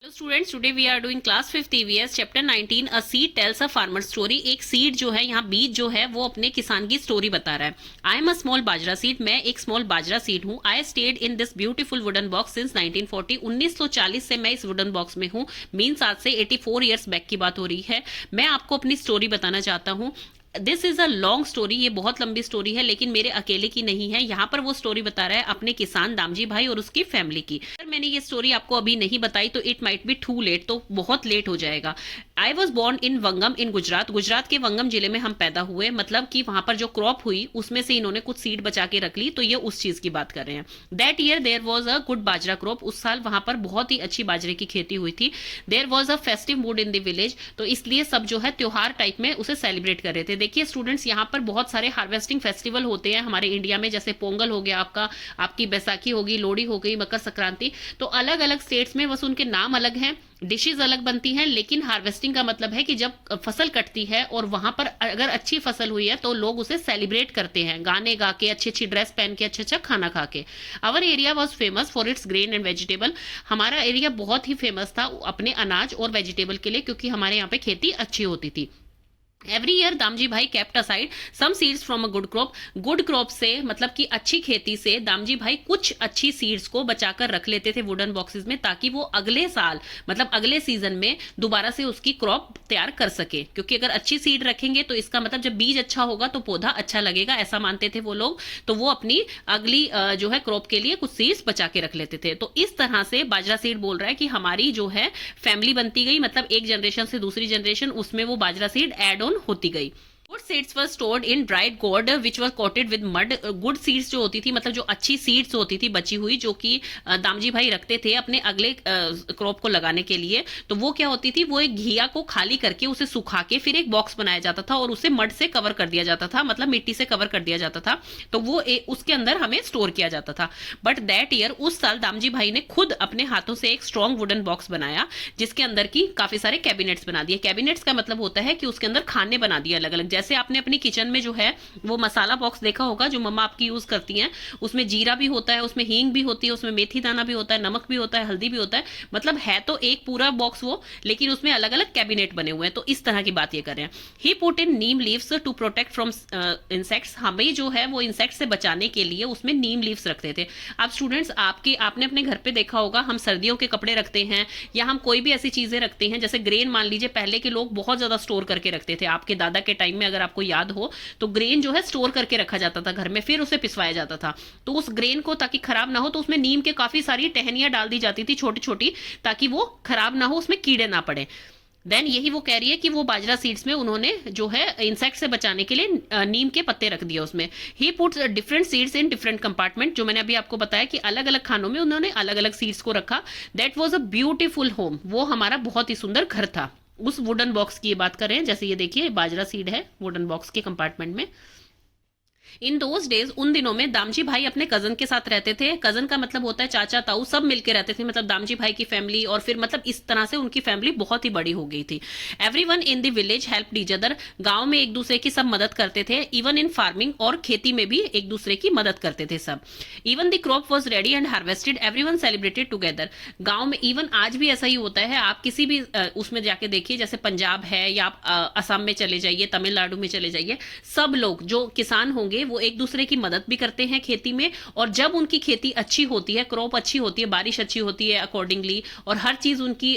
Hello students, today we are doing class 5th EVS चैप्टर 19 a seed tells a farmer story. एक seed जो है यहाँ बीज जो है वो अपने किसान की स्टोरी बता रहा है। I am a small bajra seed, मैं एक स्मॉल बाजरा सीड हूँ। I stayed in this beautiful wooden box since 1940, 1940 से मैं इस वुडन बॉक्स में हूँ। मीन्स आज से 84 ईयर्स बैक की बात हो रही है। मैं आपको अपनी स्टोरी बताना चाहता हूँ। This is a long story, ये बहुत लंबी स्टोरी है लेकिन मेरे अकेले की नहीं है। यहाँ पर वो स्टोरी बता रहा है अपने किसान दामजी भाई और उसकी फैमिली की। अगर मैंने ये स्टोरी आपको अभी नहीं बताई तो it might be too late, तो बहुत लेट हो जाएगा। I was born in Vangam in Gujarat, Gujarat के वंगम जिले में हम पैदा हुए। मतलब कि वहां पर जो क्रॉप हुई उसमें से इन्होंने कुछ सीड बचा के रख ली, तो ये उस चीज की बात कर रहे हैं। That year there was a good bajra crop, उस साल वहां पर बहुत ही अच्छी बाजरे की खेती हुई थी। There was a festive mood in the village, तो इसलिए सब जो है त्योहार टाइप में उसे सेलिब्रेट कर रहे थे। देखिए स्टूडेंट्स, यहाँ पर बहुत सारे हार्वेस्टिंग फेस्टिवल होते हैं हमारे इंडिया में, जैसे पोंगल हो गया आपका, आपकी बैसाखी होगी, लोहड़ी हो गई, मकर संक्रांति। तो अलग अलग स्टेट्स में बस उनके नाम अलग हैं, डिशेज अलग बनती हैं, लेकिन हार्वेस्टिंग का मतलब है कि जब फसल कटती है और वहां पर अगर अच्छी फसल हुई है तो लोग उसे सेलिब्रेट करते हैं, गाने गा के, अच्छी अच्छी ड्रेस पहन के, अच्छा अच्छा खाना खा के। Our area was famous for its grain and vegetable, हमारा एरिया बहुत ही फेमस था अपने अनाज और वेजिटेबल के लिए, क्योंकि हमारे यहाँ पे खेती अच्छी होती थी। Every year Damji bhai kept aside some seeds from a good crop, good crop से मतलब कि अच्छी खेती से दामजी भाई कुछ अच्छी सीड्स को बचाकर रख लेते थे वुडन बॉक्सेस में, ताकि वो अगले साल मतलब अगले सीजन में दोबारा से उसकी क्रॉप तैयार कर सके। क्योंकि अगर अच्छी सीड रखेंगे तो इसका मतलब जब बीज अच्छा होगा तो पौधा अच्छा लगेगा, ऐसा मानते थे वो लोग। तो वो अपनी अगली जो है क्रॉप के लिए कुछ सीड्स बचा के रख लेते थे। तो इस तरह से बाजरा सीड बोल रहा है कि हमारी जो है फैमिली बनती गई, मतलब एक जनरेशन से दूसरी जनरेशन उसमें वो बाजरा सीड एड होती गई। Good seeds were stored in dried gourd which was coated with mud, good seeds जो होती थी मतलब जो अच्छी सीड्स होती थी बची हुई, जो कि दामजी भाई रखते थे अपने अगले क्रॉप को लगाने के लिए, तो वो क्या होती थी, वो एक घिया को खाली करके उसे सुखा के फिर एक बॉक्स बनाया जाता था और उसे मड से कवर कर दिया जाता था, मतलब मिट्टी से कवर कर दिया जाता था। तो वो उसके अंदर हमें स्टोर किया जाता था। बट दैट ईयर उस साल दामजी भाई ने खुद अपने हाथों से एक स्ट्रॉन्ग वुडन बॉक्स बनाया, जिसके अंदर की काफी सारे कैबिनेट्स बना दिए। कैबिनेट्स का मतलब होता है कि उसके अंदर खाने बना दिए अलग अलग। जैसे आपने अपनी किचन में जो है वो मसाला बॉक्स देखा होगा जो मम्मा आपकी यूज करती हैं, उसमें जीरा भी होता है, उसमें हींग भी होती है, उसमें मेथी दाना भी होता है, नमक भी होता है, हल्दी भी होता है। मतलब है तो एक पूरा बॉक्स वो, लेकिन उसमें अलग अलग कैबिनेट बने हुए हैं। तो इस तरह की बात ये कर रहे हैं। He put in neem leaves to protect from insects, हमें जो है वो इंसेक्ट से बचाने के लिए उसमें नीम लीव्स रखते थे। अब स्टूडेंट्स, आपने अपने घर पे देखा होगा, हम सर्दियों के कपड़े रखते हैं या हम कोई भी ऐसी चीजें रखते हैं, जैसे ग्रेन मान लीजिए, पहले के लोग बहुत ज्यादा स्टोर करके रखते थे। आपके दादा के टाइम में अगर आपको याद हो तो ग्रेन जो है स्टोर करके रखा जाता था घर में, फिर उसे पिसवाया जाता था। तो उस ग्रेन को ताकि खराब ना हो तो उसमें नीम के काफी सारी टहनियां डाल दी जाती थी छोटी छोटी, ताकि वो खराब ना हो, उसमें कीड़े ना पड़े। देन यही वो कह रही है कि वो बाजरा सीड्स में उन्होंने जो है इंसेक्ट से बचाने के लिए नीम के पत्ते रख दिए उसमें। He puts different seeds in different compartment, जो मैंने अभी आपको बताया कि अलग अलग खानों में उन्होंने अलग अलग सीड्स को रखा। That was a beautiful home, वो हमारा बहुत ही सुंदर घर था। उस वुडन बॉक्स की ये बात कर रहे हैं। जैसे ये देखिए बाजरा सीड है वुडन बॉक्स के कंपार्टमेंट में। इन दोज डेज, उन दिनों में दामजी भाई अपने कजन के साथ रहते थे। कजन का मतलब होता है चाचा ताऊ, सब मिलके रहते थे, मतलब दामजी भाई की फैमिली, और फिर मतलब इस तरह से उनकी फैमिली बहुत ही बड़ी हो गई थी। Everyone in the village help each other, गांव में एक दूसरे की सब मदद करते थे। इवन इन फार्मिंग, और खेती में भी एक दूसरे की मदद करते थे सब। Even the crop was ready and harvested, everyone celebrated together. गांव में इवन आज भी ऐसा ही होता है, आप किसी भी उसमें जाके देखिए, जैसे पंजाब है या आप असम में चले जाइए, तमिलनाडु में चले जाइए, सब लोग जो किसान होंगे वो एक दूसरे की मदद भी करते हैं खेती में। और जब उनकी खेती अच्छी होती है, क्रॉप अच्छी होती है, बारिश अच्छी होती है अकॉर्डिंगली, और हर चीज उनकी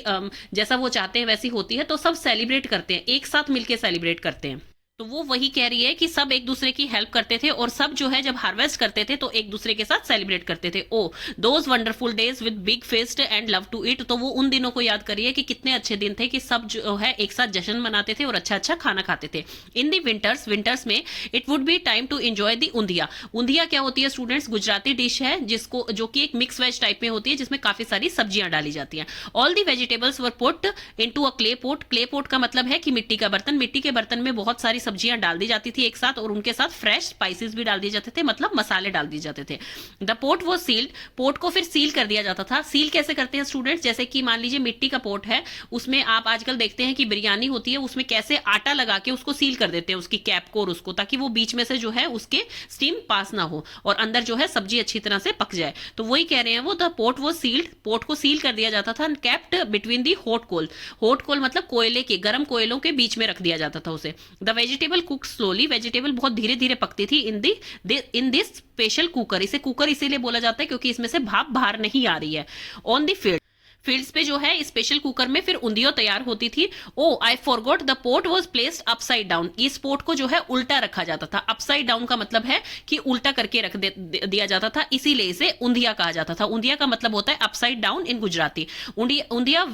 जैसा वो चाहते हैं वैसी होती है, तो सब सेलिब्रेट करते हैं, एक साथ मिलकर सेलिब्रेट करते हैं। तो वो वही कह रही है कि सब एक दूसरे की हेल्प करते थे, और सब जो है जब हार्वेस्ट करते थे तो एक दूसरे के साथ सेलिब्रेट करते थे। Oh those wonderful days with big feast and love to eat, तो वो उन दिनों को याद करिए कि कितने अच्छे दिन थे कि सब जो है एक साथ जश्न मनाते थे और अच्छा अच्छा खाना खाते थे। इन दी विंटर्स, विंटर्स में it would be time to enjoy the undhiya. Undhiya क्या होती है स्टूडेंट्स? गुजराती डिश है, जिसको जो कि एक मिक्स वेज टाइप में होती है, जिसमें काफी सारी सब्जियां डाली जाती हैं। All the vegetables were put into a clay pot, clay pot का मतलब है कि मिट्टी का बर्तन, मिट्टी के बर्तन में बहुत सारी सब्जियां डाल दी जाती थी एक साथ, और उनके साथ फ्रेश स्पाइसेस भी डाल दिए जाते थे, मतलब मसाले डाल दिए जाते थे। द पोट वो सील्ड, पोट को फिर सील कर दिया जाता था। सील कैसे करते हैं स्टूडेंट्स, जैसे कि मान लीजिए मिट्टी का पोट है, उसमें आप आजकल देखते हैं कि बिरयानी होती है, उसमें कैसे आटा लगा के उसको सील कर देते हैं, उसकी कैप को और उसको, ताकि वो बीच में से जो है उसके स्टीम पास ना हो और अंदर जो है सब्जी अच्छी तरह से पक जाए। तो वही कह रहे हैं वो, द पोट वो सील्ड, पोट को सील कर दिया जाता था, kept between the hot coal, hot coal मतलब कोयले के, गर्म कोयलों के बीच में रख दिया जाता था उसे। The vegetable cook slowly, vegetable बहुत धीरे धीरे पकती थी इन दिस स्पेशल कुकर, इसे कुकर इसीलिए बोला जाता है क्योंकि इसमें से भाप बाहर नहीं आ रही है। ऑन द फील्ड, फील्ड्स पे जो है स्पेशल कुकर में फिर उंधियो तैयार होती थी। Oh I forgot, the pot was placed upside down, इस पोट को जो है उल्टा रखा जाता था। अपसाइड डाउन का मतलब है कि उल्टा करके रख दिया जाता था, इसीलिए इसे उंधिया कहा जाता था। उंधिया का मतलब होता है upside down in Gujarati. Undhiya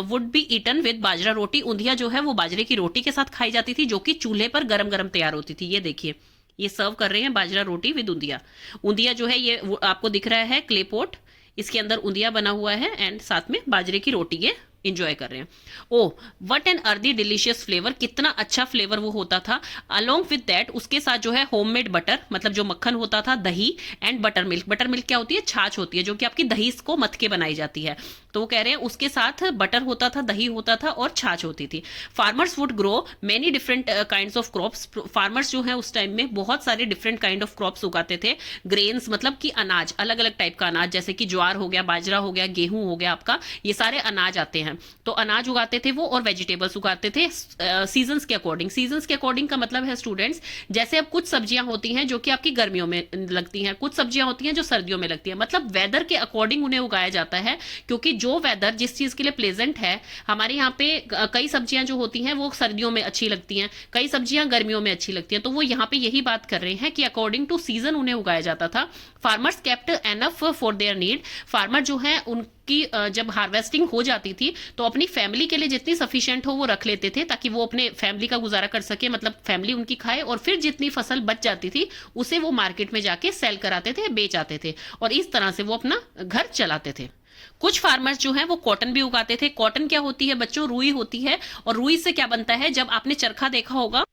would be eaten with bajra roti, undhiya जो है वो बाजरे की रोटी के साथ खाई जाती थी, जो कि चूल्हे पर गरम गरम तैयार होती थी। ये देखिए, ये सर्व कर रहे हैं बाजरा रोटी विद उंधिया। उंधिया जो है ये आपको दिख रहा है क्ले पॉट, इसके अंदर उंधिया बना हुआ है एंड साथ में बाजरे की रोटी ये इंजॉय कर रहे हैं। Oh what an earthy delicious flavour, कितना अच्छा फ्लेवर वो होता था। अलोंग विद दैट, उसके साथ जो है होममेड बटर, मतलब जो मक्खन होता था, दही and butter milk. Butter milk क्या होती है, छाछ होती है, जो कि आपकी दही को मथ के बनाई जाती है। तो वो कह रहे हैं उसके साथ बटर होता था, दही होता था और छाछ होती थी। Farmers would grow many different kinds of crops, farmers जो है उस टाइम में बहुत सारे डिफरेंट काइंड ऑफ क्रॉप्स उगाते थे। ग्रेन्स मतलब कि अनाज, अलग अलग टाइप का अनाज, जैसे कि ज्वार हो गया, बाजरा हो गया, गेहूं हो गया आपका, ये सारे अनाज आते हैं। तो अनाज उगाते थे वो, और वेजिटेबल्स उगाते थे सीजन्स के अकॉर्डिंग। सीजन्स के अकॉर्डिंग का मतलब है स्टूडेंट्स, जैसे अब कुछ सब्जियां होती हैं जो कि आपकी गर्मियों में लगती हैं, कुछ सब्जियां होती हैं जो सर्दियों में लगती हैं, मतलब वेदर के अकॉर्डिंग उन्हें उगाया जाता है। क्योंकि जो वेदर जिस चीज के लिए प्लेजेंट है, हमारे यहाँ पे कई सब्जियां जो होती हैं वो सर्दियों में अच्छी लगती हैं, कई सब्जियां गर्मियों में अच्छी लगती हैं। तो वो यहाँ पे यही बात कर रहे हैं कि अकॉर्डिंग टू सीजन उन्हें उगाया जाता था। Farmers kept enough for their need, farmer जो है उनकी जब हार्वेस्टिंग हो जाती थी तो अपनी फैमिली के लिए जितनी सफिशिएंट हो वो रख लेते थे, ताकि वो अपने फैमिली का गुजारा कर सके, मतलब फैमिली उनकी खाए, और फिर जितनी फसल बच जाती थी उसे वो मार्केट में जाके सेल कराते थे, बेच आते थे, और इस तरह से वो अपना घर चलाते थे। कुछ फार्मर्स जो हैं वो कॉटन भी उगाते थे। कॉटन क्या होती है बच्चों, रुई होती है, और रुई से क्या बनता है, जब आपने चरखा देखा होगा,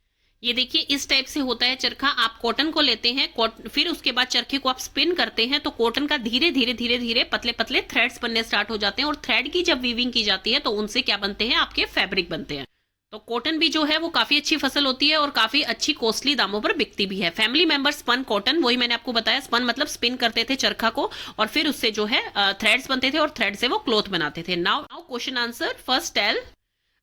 ये देखिए इस टाइप से होता है चरखा। आप कॉटन को लेते हैं, फिर उसके बाद चरखे को आप स्पिन करते हैं, तो कॉटन का धीरे धीरे धीरे धीरे पतले पतले थ्रेड्स बनने स्टार्ट हो जाते हैं, और थ्रेड की जब वीविंग की जाती है तो उनसे क्या बनते हैं, आपके फैब्रिक बनते हैं। तो कॉटन भी जो है वो काफी अच्छी फसल होती है और काफी अच्छी कॉस्टली दामों पर बिकती भी है। फैमिली मेंबर्स स्पन कॉटन, वही मैंने आपको बताया, स्पन मतलब स्पिन करते थे चरखा को, और फिर उससे जो है थ्रेड्स बनते थे, और थ्रेड से वो क्लॉथ बनाते थे। Now question answer, first tell,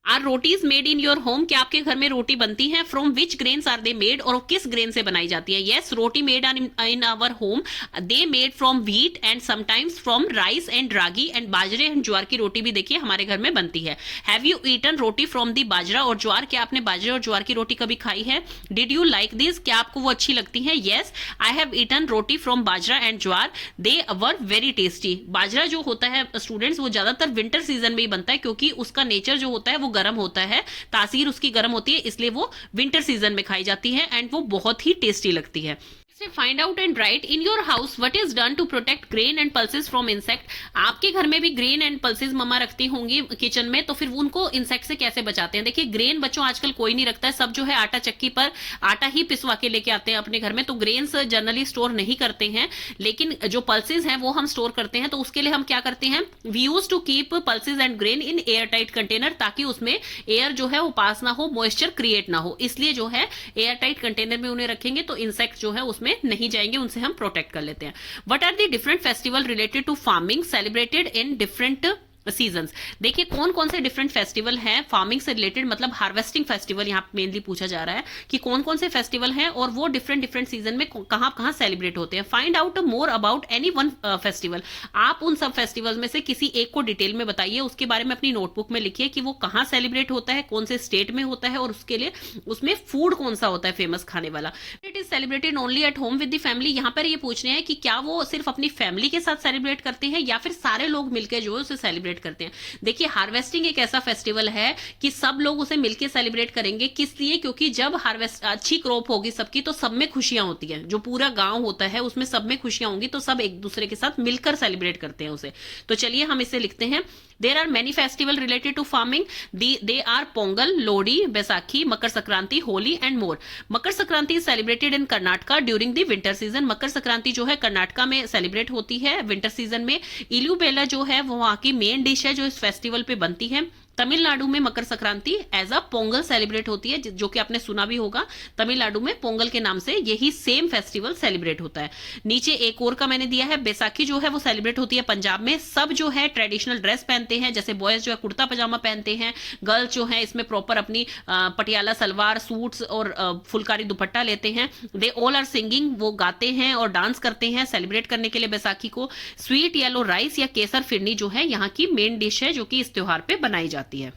are rotis made in your home, क्या आपके घर में रोटी बनती है? From which grains are they made, और किस ग्रेन से बनाई जाती है? Yes, roti made in our home, they made from wheat and sometimes from rice and ragi and बाजरे एंड ज्वार की रोटी भी देखिए हमारे घर में बनती है। Have you eaten roti from दी बाजरा और ज्वार, क्या आपने बाजरे और ज्वार की रोटी कभी खाई है? डिड यू लाइक दिस, क्या आपको वो अच्छी लगती है? Yes, I have eaten roti from bajra and jowar, they were very tasty. बाजरा जो होता है स्टूडेंट्स वो ज्यादातर विंटर सीजन में ही बनता है, क्योंकि उसका नेचर जो होता है वो गर्म होता है, तासीर उसकी गर्म होती है, इसलिए वो विंटर सीजन में खाई जाती है एंड वो बहुत ही टेस्टी लगती है। Find out and write in your house what is done to protect grain and pulses from insect. आपके घर में भी ग्रेन एंड पल्सेस मम्मा रखती होंगी किचन में, तो फिर उनको इंसेक्ट से कैसे बचाते हैं? देखिए ग्रेन बच्चों आजकल कोई नहीं रखता है, सब जो है आटा चक्की पर आटा ही पिसवा के लेके आते हैं अपने घर में, तो ग्रेन्स जनरली स्टोर नहीं करते हैं, लेकिन जो पल्सेस हैं वो हम स्टोर करते हैं। तो उसके लिए हम क्या करते हैं, we use to keep pulses and grain in air tight container, ताकि उसमें एयर जो है वो पास ना हो, मॉइस्चर क्रिएट ना हो, इसलिए जो है एयर टाइट कंटेनर में उन्हें रखेंगे तो इंसेक्ट जो है उसमें नहीं जाएंगे, उनसे हम प्रोटेक्ट कर लेते हैं। What are the different festival related to farming celebrated in different seasons? देखिए कौन कौन से डिफरेंट फेस्टिवल हैं फार्मिंग से रिलेटेड, मतलब हार्वेस्टिंग फेस्टिवल यहाँ मेनली पूछा जा रहा है कि कौन कौन से फेस्टिवल हैं और वो डिफरेंट डिफरेंट सीजन में कहां कहां सेलिब्रेट होते हैं। Find out more about any one festival, आप उन सब फेस्टिवल्स में से किसी एक को डिटेल में बताइए, उसके बारे में अपनी नोटबुक में लिखिए कि वो कहां सेलिब्रेट होता है, कौन से स्टेट में होता है, और उसके लिए उसमें फूड कौन सा होता है फेमस खाने वाला। It is celebrated only at home with the family, यहाँ पर ये पूछ रहे हैं कि क्या वो सिर्फ अपनी फैमिली के साथ सेलिब्रेट करते हैं या फिर सारे लोग मिलकर जो है उसे सेलिब्रेट सेलिब्रेट करते हैं। देखिए हार्वेस्टिंग एक ऐसा फेस्टिवल है कि सब लोग उसे मिलकर सेलिब्रेट करेंगे। किस लिए? क्योंकि जब हार्वेस्ट अच्छी क्रॉप होगी सबकी तो सब में खुशियां होती है, जो पूरा गांव होता है उसमें सब में खुशियां होंगी, तो सब एक दूसरे के साथ मिलकर सेलिब्रेट करते हैं उसे। तो चलिए हम इसे लिखते हैं। There are many festivals related to farming. They are Pongal, Lodi, Baisakhi, Makar Sankranti, Holi and more. Makar Sankranti is celebrated in Karnataka during the winter season. Makar Sankranti जो है कर्नाटका में सेलिब्रेट होती है विंटर सीजन में। इलू बेला जो है वो वहाँ की मेन डिश है जो इस फेस्टिवल पे बनती है। तमिलनाडु में Makar Sankranti as a Pongal celebrate होती है, जो कि आपने सुना भी होगा। तमिलनाडु में पोंगल के नाम से यही सेम फेस्टिवल सेलिब्रेट होता है। नीचे एक और का मैंने दिया है, बैसाखी जो है वो सेलिब्रेट होती है पंजाब में। सब जो है ट्रेडिशनल ड्रेस पहनते हैं, जैसे बॉयज जो है कुर्ता पजामा पहनते हैं, गर्ल्स जो है इसमें प्रॉपर अपनी पटियाला सलवार सूट्स और फुलकारी दुपट्टा लेते हैं। दे ऑल आर सिंगिंग, वो गाते हैं और डांस करते हैं सेलिब्रेट करने के लिए बैसाखी को। स्वीट येलो राइस या केसर फिरनी जो है यहाँ की मेन डिश है जो कि इस त्योहार पे बनाई जाती है।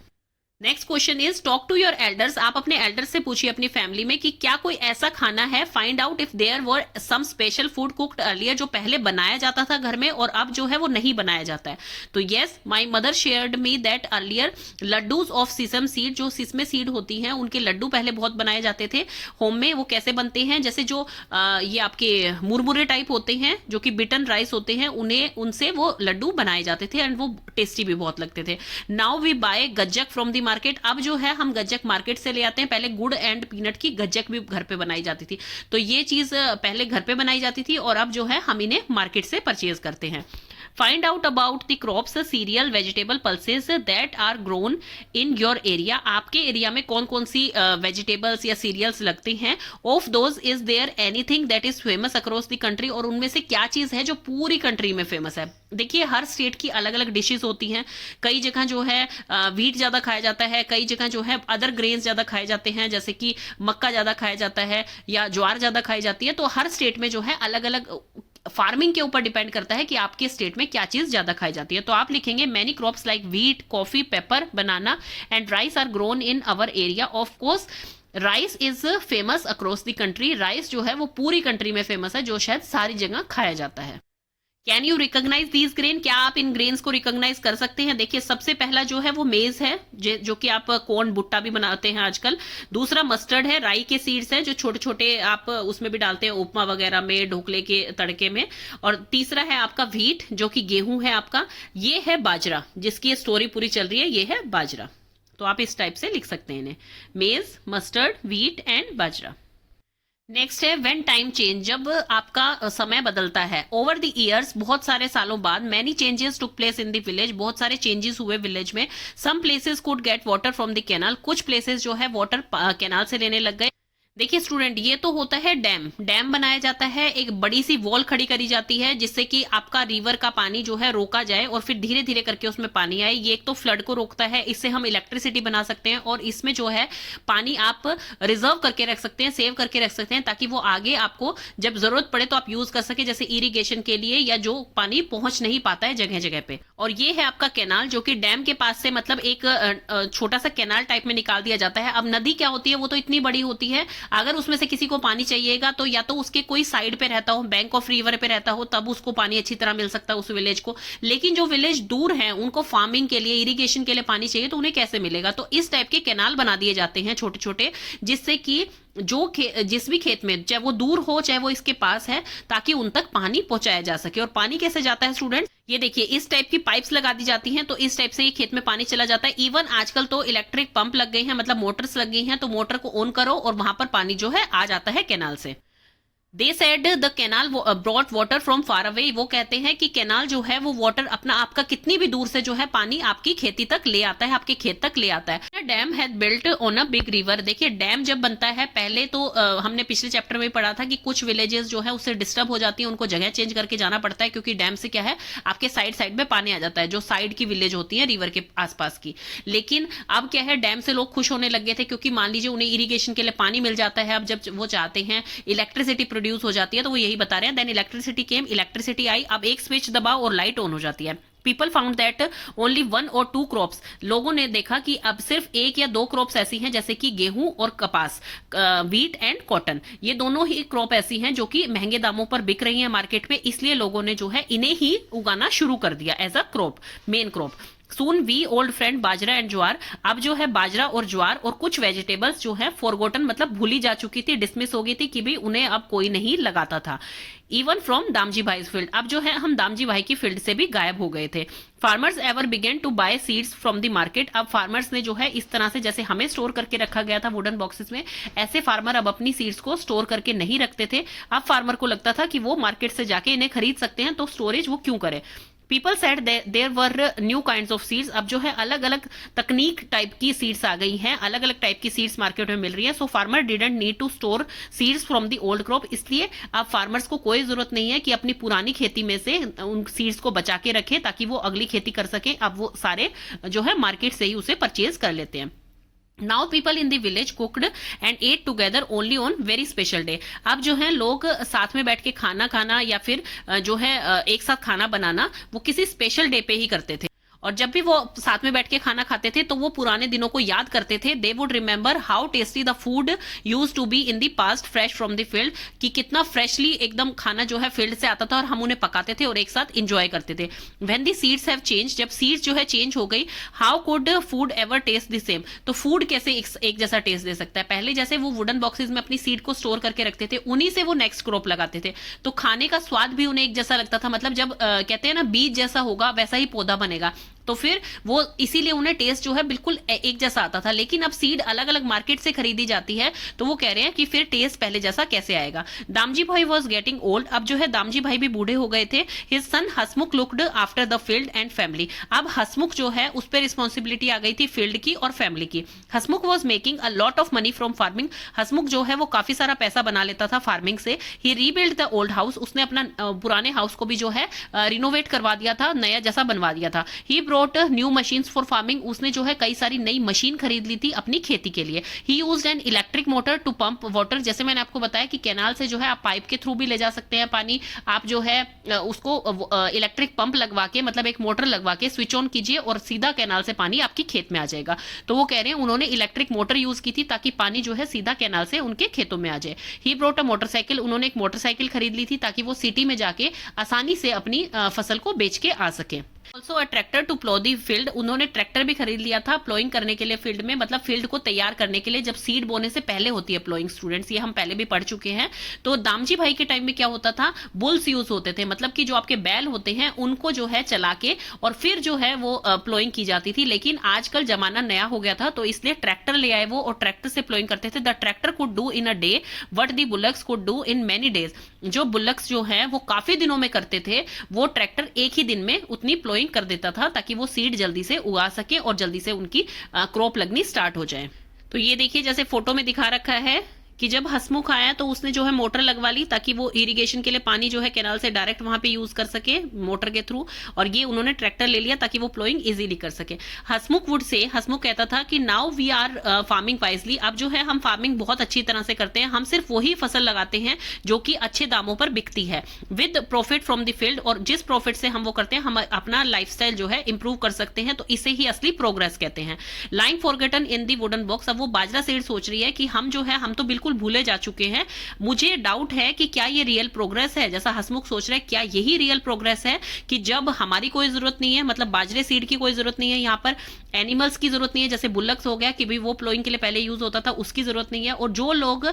Next question is talk to your elders. आप अपने एल्डर्स से पूछिए अपनी फैमिली में कि क्या कोई ऐसा खाना है, find out if there were some special food cooked earlier, जो पहले बनाया जाता था घर में और अब जो है वो नहीं बनाया जाता है। तो yes, my mother shared me that earlier laddoos of sesame seed, जो सिसमे सीड होती हैं उनके लड्डू पहले बहुत बनाए जाते थे होम में। वो कैसे बनते हैं? जैसे जो ये आपके मुरमुरे टाइप होते हैं जो कि बिटन राइस होते हैं, उन्हें उनसे वो लड्डू बनाए जाते थे एंड वो टेस्टी भी बहुत लगते थे। नाउ वी बाय गज्जक फ्रॉम द मार्केट। अब जो है हम गज्जक मार्केट से ले आते हैं। पहले गुड़ एंड पीनट की गज्जक भी घर पे बनाई जाती थी। तो ये चीज पहले घर पे बनाई जाती थी और अब जो है हम इन्हें मार्केट से परचेज करते हैं। Find out about the crops, cereal, vegetable, pulses that are grown in your area. आपके एरिया में कौन कौन सी वेजिटेबल्स या सीरियल्स लगते हैं। Of those is there anything that is famous across the country, और उनमें से क्या चीज है जो पूरी कंट्री में फेमस है। देखिए हर स्टेट की अलग अलग डिशेस होती हैं। कई जगह जो है व्हीट ज्यादा खाया जाता है, कई जगह जो है अदर ग्रेन्स ज्यादा खाए जाते हैं, जैसे कि मक्का ज्यादा खाया जाता है या ज्वार ज्यादा खाई जाती है। तो हर स्टेट में जो है अलग अलग फार्मिंग के ऊपर डिपेंड करता है कि आपके स्टेट में क्या चीज ज्यादा खाई जाती है। तो आप लिखेंगे many crops like wheat, coffee, pepper, banana and rice are grown in our area. Of course rice is famous across the country. Rice जो है वो पूरी कंट्री में फेमस है, जो शायद सारी जगह खाया जाता है। Can you recognise these grain? क्या आप इन ग्रेन्स को रिकॉग्नाइज कर सकते हैं? देखिए सबसे पहला जो है वो मेज है, जो कि आप कॉर्न भुट्टा भी बनाते हैं आजकल। दूसरा मस्टर्ड है, राई के सीड्स हैं जो छोटे छोटे आप उसमें भी डालते हैं उपमा वगैरह में, ढोकले के तड़के में। और तीसरा है आपका व्हीट जो कि गेहूं है आपका। ये है बाजरा जिसकी स्टोरी पूरी चल रही है, ये है बाजरा। तो आप इस टाइप से लिख सकते हैं इन्हें, मेज, mustard, wheat and bajra. Next है व्हेन टाइम चेंज, जब आपका समय बदलता है। ओवर द ईयर्स, बहुत सारे सालों बाद, many changes took place in the village, बहुत सारे चेंजेस हुए विलेज में। Some places could get water from the canal, कुछ प्लेसेस जो है वाटर कैनाल से लेने लग गए। देखिए स्टूडेंट, ये तो होता है डैम। डैम बनाया जाता है, एक बड़ी सी वॉल खड़ी करी जाती है जिससे कि आपका रिवर का पानी जो है रोका जाए और फिर धीरे धीरे करके उसमें पानी आए। ये एक तो फ्लड को रोकता है, इससे हम इलेक्ट्रिसिटी बना सकते हैं और इसमें जो है पानी आप रिजर्व करके रख सकते हैं, सेव करके रख सकते हैं, ताकि वो आगे आपको जब जरूरत पड़े तो आप यूज कर सके, जैसे इरिगेशन के लिए या जो पानी पहुंच नहीं पाता है जगह जगह पे। और ये है आपका कैनाल जो कि डैम के पास से मतलब एक छोटा सा कैनाल टाइप में निकाल दिया जाता है। अब नदी क्या होती है, वो तो इतनी बड़ी होती है, अगर उसमें से किसी को पानी चाहिएगा तो या तो उसके कोई साइड पे रहता हो, बैंक ऑफ रिवर पे रहता हो, तब उसको पानी अच्छी तरह मिल सकता है उस विलेज को। लेकिन जो विलेज दूर है उनको फार्मिंग के लिए, इरिगेशन के लिए पानी चाहिए, तो उन्हें कैसे मिलेगा? तो इस टाइप के कैनाल बना दिए जाते हैं छोटे छोटे, जिससे कि जो जिस भी खेत में, चाहे वो दूर हो चाहे वो इसके पास है, ताकि उन तक पानी पहुंचाया जा सके। और पानी कैसे जाता है स्टूडेंट? ये देखिए इस टाइप की पाइप्स लगा दी जाती हैं, तो इस टाइप से ये खेत में पानी चला जाता है। इवन आजकल तो इलेक्ट्रिक पंप लग गए हैं, मतलब मोटर्स लग गई हैं, तो मोटर को ऑन करो और वहां पर पानी जो है आ जाता है कैनाल से। They said the canal brought water from far away, वो कहते हैं कि कैनाल जो है वो वाटर अपना आपका कितनी भी दूर से जो है पानी आपकी खेती तक ले आता है, आपके खेत तक ले आता है। Dam had built on a big river, देखिए डैम जब बनता है, पहले तो हमने पिछले चैप्टर में पढ़ा था कि कुछ विलेजेस जो है उससे डिस्टर्ब हो जाती है, उनको जगह चेंज करके जाना पड़ता है, क्योंकि डैम से क्या है आपके साइड साइड में पानी आ जाता है, जो साइड की विलेज होती है रिवर के आसपास की। लेकिन अब क्या है, डैम से लोग खुश होने लग गए थे, क्योंकि मान लीजिए उन्हें इरिगेशन के लिए पानी मिल जाता है। अब जब वो चाहते हैं इलेक्ट्रिसिटी प्रोड्यूस हो जाती है, तो वो यही बता रहे हैं, देन इलेक्ट्रिसिटी केम, इलेक्ट्रिसिटी आई, अब एक स्विच दबाओ और लाइट ऑन हो जाती है। People found that only 1 or 2 crops, लोगों ने देखा कि अब सिर्फ 1 या 2 क्रॉप्स ऐसी हैं, जैसे कि गेहूं और कपास, व्हीट एंड कॉटन, ये दोनों ही क्रॉप ऐसी हैं जो कि महंगे दामों पर बिक रही हैं मार्केट पे, इसलिए लोगों ने जो है इन्हें ही उगाना शुरू कर दिया as a crop, main crop. Soon we old friend bajra and jowar, अब जो है बाजरा और ज्वार और कुछ वेजिटेबल्स जो है फॉरगॉटन मतलब भूली जा चुकी थी, डिसमिस हो गई थी कि भी उन्हें अब कोई नहीं लगाता था। इवन फ्रॉम दामजी भाई फील्ड, अब जो है हम दामजी भाई की फील्ड से भी गायब हो गए थे। Farmers ever began to buy seeds from the market, अब फार्मर्स ने जो है इस तरह से जैसे हमें स्टोर करके रखा गया था वुडन बॉक्सेस में, ऐसे फार्मर अब अपनी सीड्स को स्टोर करके नहीं रखते थे। अब फार्मर को लगता था कि वो मार्केट से जाके इन्हें खरीद सकते हैं, तो स्टोरेज वो क्यों करे। People said there were new kinds of seeds, अब जो है अलग अलग तकनीक टाइप की सीड्स आ गई हैं, अलग अलग टाइप की सीड्स मार्केट में मिल रही है। So farmer didn't need to store seeds from the old crop, इसलिए अब फार्मर्स को कोई जरूरत नहीं है कि अपनी पुरानी खेती में से उन सीड्स को बचा के रखे ताकि वो अगली खेती कर सके। अब वो सारे जो है मार्केट से ही उसे परचेज कर लेते हैं। Now people in the village cooked and ate together only on very special day, अब जो है लोग साथ में बैठ के खाना खाना या फिर जो है एक साथ खाना बनाना वो किसी स्पेशल डे पे ही करते थे। और जब भी वो साथ में बैठ के खाना खाते थे तो वो पुराने दिनों को याद करते थे। They would remember how tasty the food used to be in the past fresh from the field, कि कितना फ्रेशली एकदम खाना जो है फील्ड से आता था और हम उन्हें पकाते थे और एक साथ इंजॉय करते थे। When the seeds have change, जब सीड्स जो है चेंज हो गई, how could food ever taste the same, तो फूड कैसे एक जैसा टेस्ट दे सकता है। पहले जैसे वो वुडन बॉक्सेस में अपनी सीड को स्टोर करके रखते थे, उन्हीं से वो नेक्स्ट क्रॉप लगाते थे, तो खाने का स्वाद भी उन्हें एक जैसा लगता था। मतलब जब कहते हैं ना बीज जैसा होगा वैसा ही पौधा बनेगा, तो फिर वो इसीलिए उन्हें टेस्ट जो है बिल्कुल एक जैसा आता था। लेकिन अब सीड अलग अलग मार्केट से खरीदी जाती है, तो वो कह रहे हैं कि फिर टेस्ट पहले जैसा कैसे आएगा। दामजी भाई वॉज गेटिंग ओल्ड, अब जो है दामजी भाई भी बूढ़े हो गए थे। His son Hasmukh looked after the field and family, अब हसमुख जो है उस पर रिस्पॉन्सिबिलिटी आ गई थी फील्ड की और फैमिली की। Hasmukh was making a lot of money from farming, Hasmukh जो है वो काफी सारा पैसा बना लेता था फार्मिंग से। ही रीबिल्ड द ओल्ड हाउस, उसने अपना पुराने हाउस को भी जो है रिनोवेट करवा दिया था, नया जैसा बनवा दिया था। He brought new machines for farming, उसने जो है कई सारी नई मशीन खरीद ली थी अपनी खेती के लिए। He used an electric motor to pump water, जैसे मैंने आपको बताया कि कैनाल से जो है आप पाइप के थ्रू भी ले जा सकते हैं पानी, आप जो है उसको इलेक्ट्रिक पंप लगवा के मतलब एक मोटर लगवा के स्विच ऑन कीजिए और सीधा कैनाल से पानी आपकी खेत में आ जाएगा। तो वो कह रहे हैं उन्होंने इलेक्ट्रिक मोटर यूज की थी ताकि पानी जो है सीधा कैनाल से उनके खेतों में आ जाए। ही ब्रॉट अ मोटरसाइकिल, उन्होंने एक मोटरसाइकिल खरीद ली थी ताकि वो सिटी में जाके आसानी से अपनी फसल को बेच के आ सके। Also a tractor to plough the field, उन्होंने ट्रैक्टर भी खरीद लिया था प्लोइंग करने के लिए फील्ड में, मतलब फील्ड को तैयार करने के लिए, जब सीड बोने से पहले होती है प्लोइंग स्टूडेंट्स, ये हम पहले भी पढ़ चुके हैं। तो दामजी भाई के टाइम में क्या होता था, बुल्स यूज होते थे, मतलब कि जो आपके बैल होते हैं उनको जो है चला के और फिर जो है वो प्लोइंग की जाती थी। लेकिन आजकल जमाना नया हो गया था तो इसलिए ट्रैक्टर ले आए वो और ट्रैक्टर से प्लोइंग करते थे। The tractor could do in a day what the bullocks could do in many days, जो बुलक्स जो है वो काफी दिनों में करते थे, वो ट्रैक्टर एक ही दिन में उतनी प्लोइंग कर देता था ताकि वो सीड जल्दी से उगा सके और जल्दी से उनकी क्रॉप लगनी स्टार्ट हो जाए। तो ये देखिए जैसे फोटो में दिखा रखा है कि जब हसमुख आया तो उसने जो है मोटर लगवा ली ताकि वो इरिगेशन के लिए पानी जो है कैनाल से डायरेक्ट वहां पे यूज कर सके मोटर के थ्रू, और ये उन्होंने ट्रैक्टर ले लिया ताकि वो प्लोइंग इजीली कर सके। हसमुख वुड से, हसमुख कहता था कि now we are farming wisely, अब जो है हम फार्मिंग बहुत अच्छी तरह से करते हैं, हम सिर्फ वही फसल लगाते हैं जो कि अच्छे दामों पर बिकती है, with profit from the field, और जिस प्रॉफिट से हम वो करते हैं हम अपना लाइफस्टाइल जो है इंप्रूव कर सकते हैं, तो इसे ही असली प्रोग्रेस कहते हैं। लाइन फॉरगेटन इन दी वुडन बॉक्स, अब वो बाजरा सीड सोच रही है कि हम जो है हम तो बिल्कुल भूले जा चुके हैं, मुझे डाउट है कि क्या ये रियल प्रोग्रेस है, जैसा हसमुख सोच रहे हैं क्या यही रियल प्रोग्रेस है कि जब हमारी कोई जरूरत नहीं है, मतलब बाजरे सीड की कोई जरूरत नहीं है, यहाँ पर एनिमल्स की जरूरत नहीं है, जैसे बुल्लक्स हो गया कि भाई वो प्लोइंग के लिए पहले यूज होता था उसकी जरूरत नहीं है, और जो लोग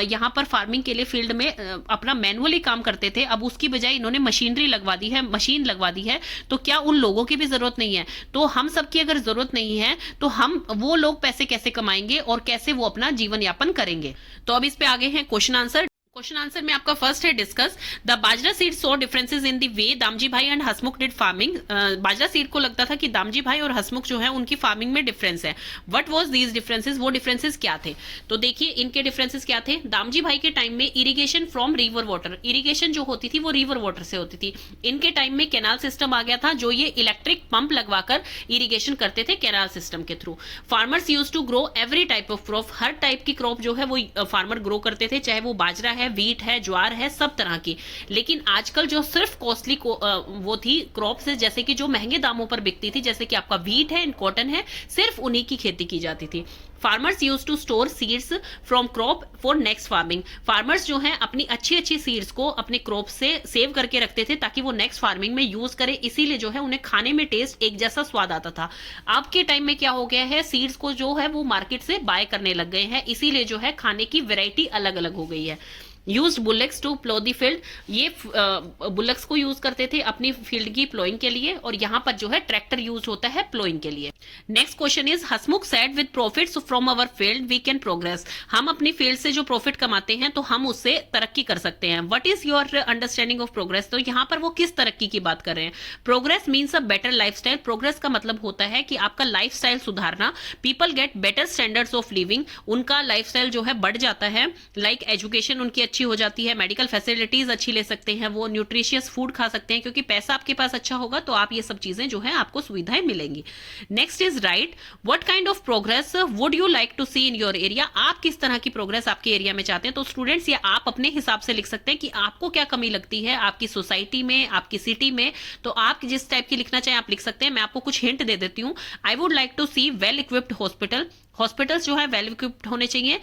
यहाँ पर फार्मिंग के लिए फील्ड में अपना मैनुअली काम करते थे अब उसकी बजाय इन्होंने मशीनरी लगवा दी है, मशीन लगवा दी है, तो क्या उन लोगों की भी जरूरत नहीं है? तो हम सबकी अगर जरूरत नहीं है तो हम वो लोग पैसे कैसे कमाएंगे और कैसे वो अपना जीवन यापन करेंगे? तो अब इस पे आगे है क्वेश्चन आंसर। क्वेश्चन आंसर में आपका फर्स्ट है discuss the bajra seed so differences in the way Damji bhai and Hasmukh did farming, bajra seed को लगता था कि दामजी भाई और हसमुख जो है उनकी फार्मिंग में डिफरेंस है। व्हाट वाज दीज डिफरेंसेस, वो डिफरेंसेस क्या थे? तो देखिए इनके डिफरेंसेस क्या थे। दामजी भाई के टाइम में irrigation from river water, irrigation जो होती थी वो रिवर वाटर से होती थी। इनके टाइम में कैनाल सिस्टम आ गया था जो ये इलेक्ट्रिक पंप लगवाकर इरिगेशन करते थे कैनाल सिस्टम के through. Farmers use to grow every type of crop, हर टाइप की क्रॉप जो है वो फार्मर ग्रो करते थे, चाहे वो बाजरा है, वीट है, ज्वार है, सब तरह की। लेकिन आजकल जो सिर्फ कॉस्टली वो थी क्रॉप्स है, जैसे कि जो महंगे दामों पर बिकती थी, जैसे कि आपका वीट है, कॉटन है, सिर्फ उन्हीं की खेती की जाती थी। Farmers use to store seeds from crop for next farming. Farmers जो है अपनी अच्छी अच्छी सीड्स को अपने क्रॉप से सेव करके रखते थे ताकि वो नेक्स्ट फार्मिंग में यूज करें, इसीलिए जो है उन्हें खाने में टेस्ट एक जैसा स्वाद आता था। अब के टाइम में क्या हो गया है, सीड्स को जो है वो मार्केट से बाय करने लग गए हैं, इसीलिए जो है खाने की वैरायटी अलग अलग हो गई है। Use bullocks to plough the field, ये बुलेक्स को यूज करते थे अपनी फील्ड की प्लोइंग के लिए, और यहाँ पर जो है ट्रैक्टर यूज होता है प्लोइंग के लिए। Next question is Hasmukh said with profits from our field we can progress. हम अपनी फील्ड से जो प्रॉफिट कमाते हैं तो हम उससे तरक्की कर सकते हैं। What is your understanding of progress? तो यहाँ पर वो किस तरक्की की बात कर रहे हैं? Progress means a better lifestyle. Progress का मतलब होता है कि आपका लाइफस्टाइल सुधारना। People get better standards of living, उनका लाइफस्टाइल जो है बढ़ जाता है। लाइक एजुकेशन उनकी अच्छी हो जाती है, मेडिकल फैसिलिटीज अच्छी ले सकते हैं, वो न्यूट्रिशियस फूड खा सकते हैं, क्योंकि पैसा आपके पास अच्छा होगा तो आप ये सब चीजें जो है आपको सुविधाएं मिलेंगी। Next is write, what kind of progress would you like to see in your area? आप किस तरह की प्रोग्रेस आपके एरिया में चाहते हैं? तो स्टूडेंट्स ये आप अपने हिसाब से लिख सकते हैं कि आपको क्या कमी लगती है आपकी सोसाइटी में, आपकी सिटी में। तो आप जिस टाइप की लिखना चाहें आप लिख सकते हैं। मैं आपको कुछ हिंट दे देती हूँ। I would like to see well equipped hospital. Hospitals जो है वेल इक्विप्ड होने चाहिए,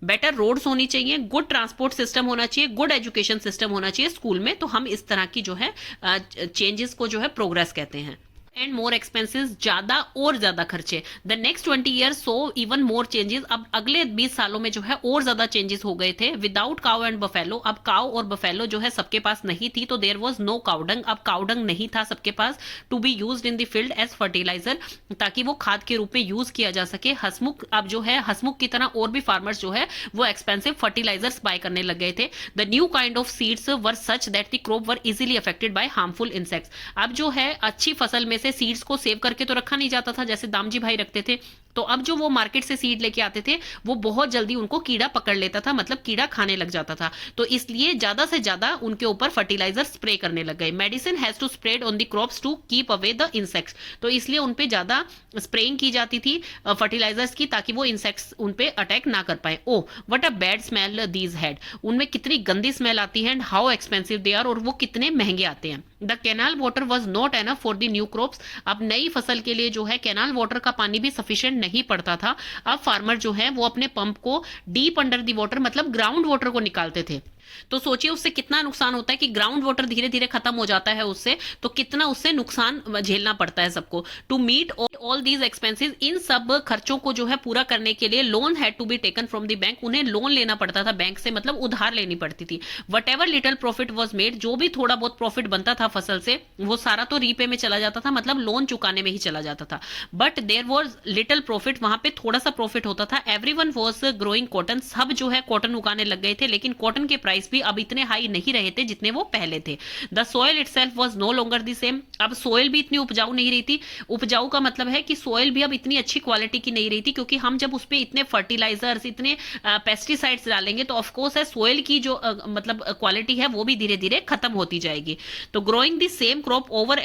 बेटर रोड्स होनी चाहिए, गुड ट्रांसपोर्ट सिस्टम होना चाहिए, गुड एजुकेशन सिस्टम होना चाहिए स्कूल में। तो हम इस तरह की जो है चेंजेस को जो है प्रोग्रेस कहते हैं। एंड मोर एक्सपेंसेस, ज्यादा और ज्यादा खर्चे। The next 20 years so even more changes. अब अगले 20 सालों में जो है और ज्यादा चेंजेस हो गए थे। विदाउट काउ एंड बफेलो, अब काउ और बफेलो जो है सबके पास नहीं थी, तो देयर वाज नो काउडंग। अब काउडंग नहीं था सबके पास to be used in the field as fertiliser, ताकि वो खाद के रूप में यूज किया जा सके। हसमुख अब जो है हसमुख की तरह और भी फार्मर्स जो है वो एक्सपेंसिव फर्टिलाइजर्स बाय करने लग गए थे। The new kind of seeds were such that the crop were easily affected by harmful insects. अब जो है अच्छी फसल में से सीड्स को सेव करके तो रखा नहीं जाता था जैसे दामजी भाई रखते थे। तो अब जो वो मार्केट से सीड लेके आते थे वो बहुत जल्दी उनको कीड़ा पकड़ लेता था, मतलब कीड़ा खाने लग जाता था। तो इसलिए ज्यादा से ज्यादा उनके ऊपर फर्टिलाइजर स्प्रे करने लग गए। Medicine has to spread on the crops to keep away the insects. तो इसलिए उनपे ज्यादा स्प्रेइंग की जाती थी फर्टिलाइजर्स की, ताकि वो इंसेक्ट्स उनपे अटैक ना कर पाए। Oh what a bad smell these had, उनमें कितनी गंदी स्मेल आती है। And how expensive they are, और वो कितने महंगे आते हैं। The canal water was not enough for the new crops. अब नई फसल के लिए जो है कैनाल वाटर का पानी भी सफिशिएंट नहीं पड़ता था। अब फार्मर जो है वो अपने पंप को डीप अंडर द वाटर, मतलब ग्राउंड वाटर को निकालते थे। तो सोचिए उससे कितना नुकसान होता है कि ग्राउंड वाटर धीरे धीरे खत्म हो जाता है उससे, तो कितना उससे नुकसान झेलना पड़ता है सबको। To meet all these expenses, इन सब खर्चों को जो है पूरा करने के लिए loan had to be taken from the bank. उन्हें लोन लेना पड़ता था बैंक से, मतलब उधार लेनी पड़ती थी। What ever little profit was made, जो भी थोड़ा बहुत प्रॉफिट बनता था फसल से वो सारा तो रीपे में चला जाता था, मतलब लोन चुकाने में ही चला जाता था। But there was little profit, वहां पे थोड़ा सा प्रॉफिट होता था। एवरीवन वॉज ग्रोइंग कॉटन, सब जो है कॉटन उगाने लग गए थे, लेकिन कॉटन के प्राइस भी अब इतने हाई नहीं रहे थे जितने वो पहले थे। The soil itself was no longer the same, अब सोइल भी इतनी उपजाऊ नहीं रही थी। उपजाऊ का मतलब है कि सोइल भी अब इतनी अच्छी क्वालिटी की नहीं रही थी, क्योंकि हम जब उस पे इतने फर्टिलाइजर्स, इतने पेस्टिसाइड्स डालेंगे तो ऑफ कोर्स है सोइल की जो मतलब क्वालिटी है वो भी धीरे धीरे खत्म होती जाएगी। तो growing the same crop over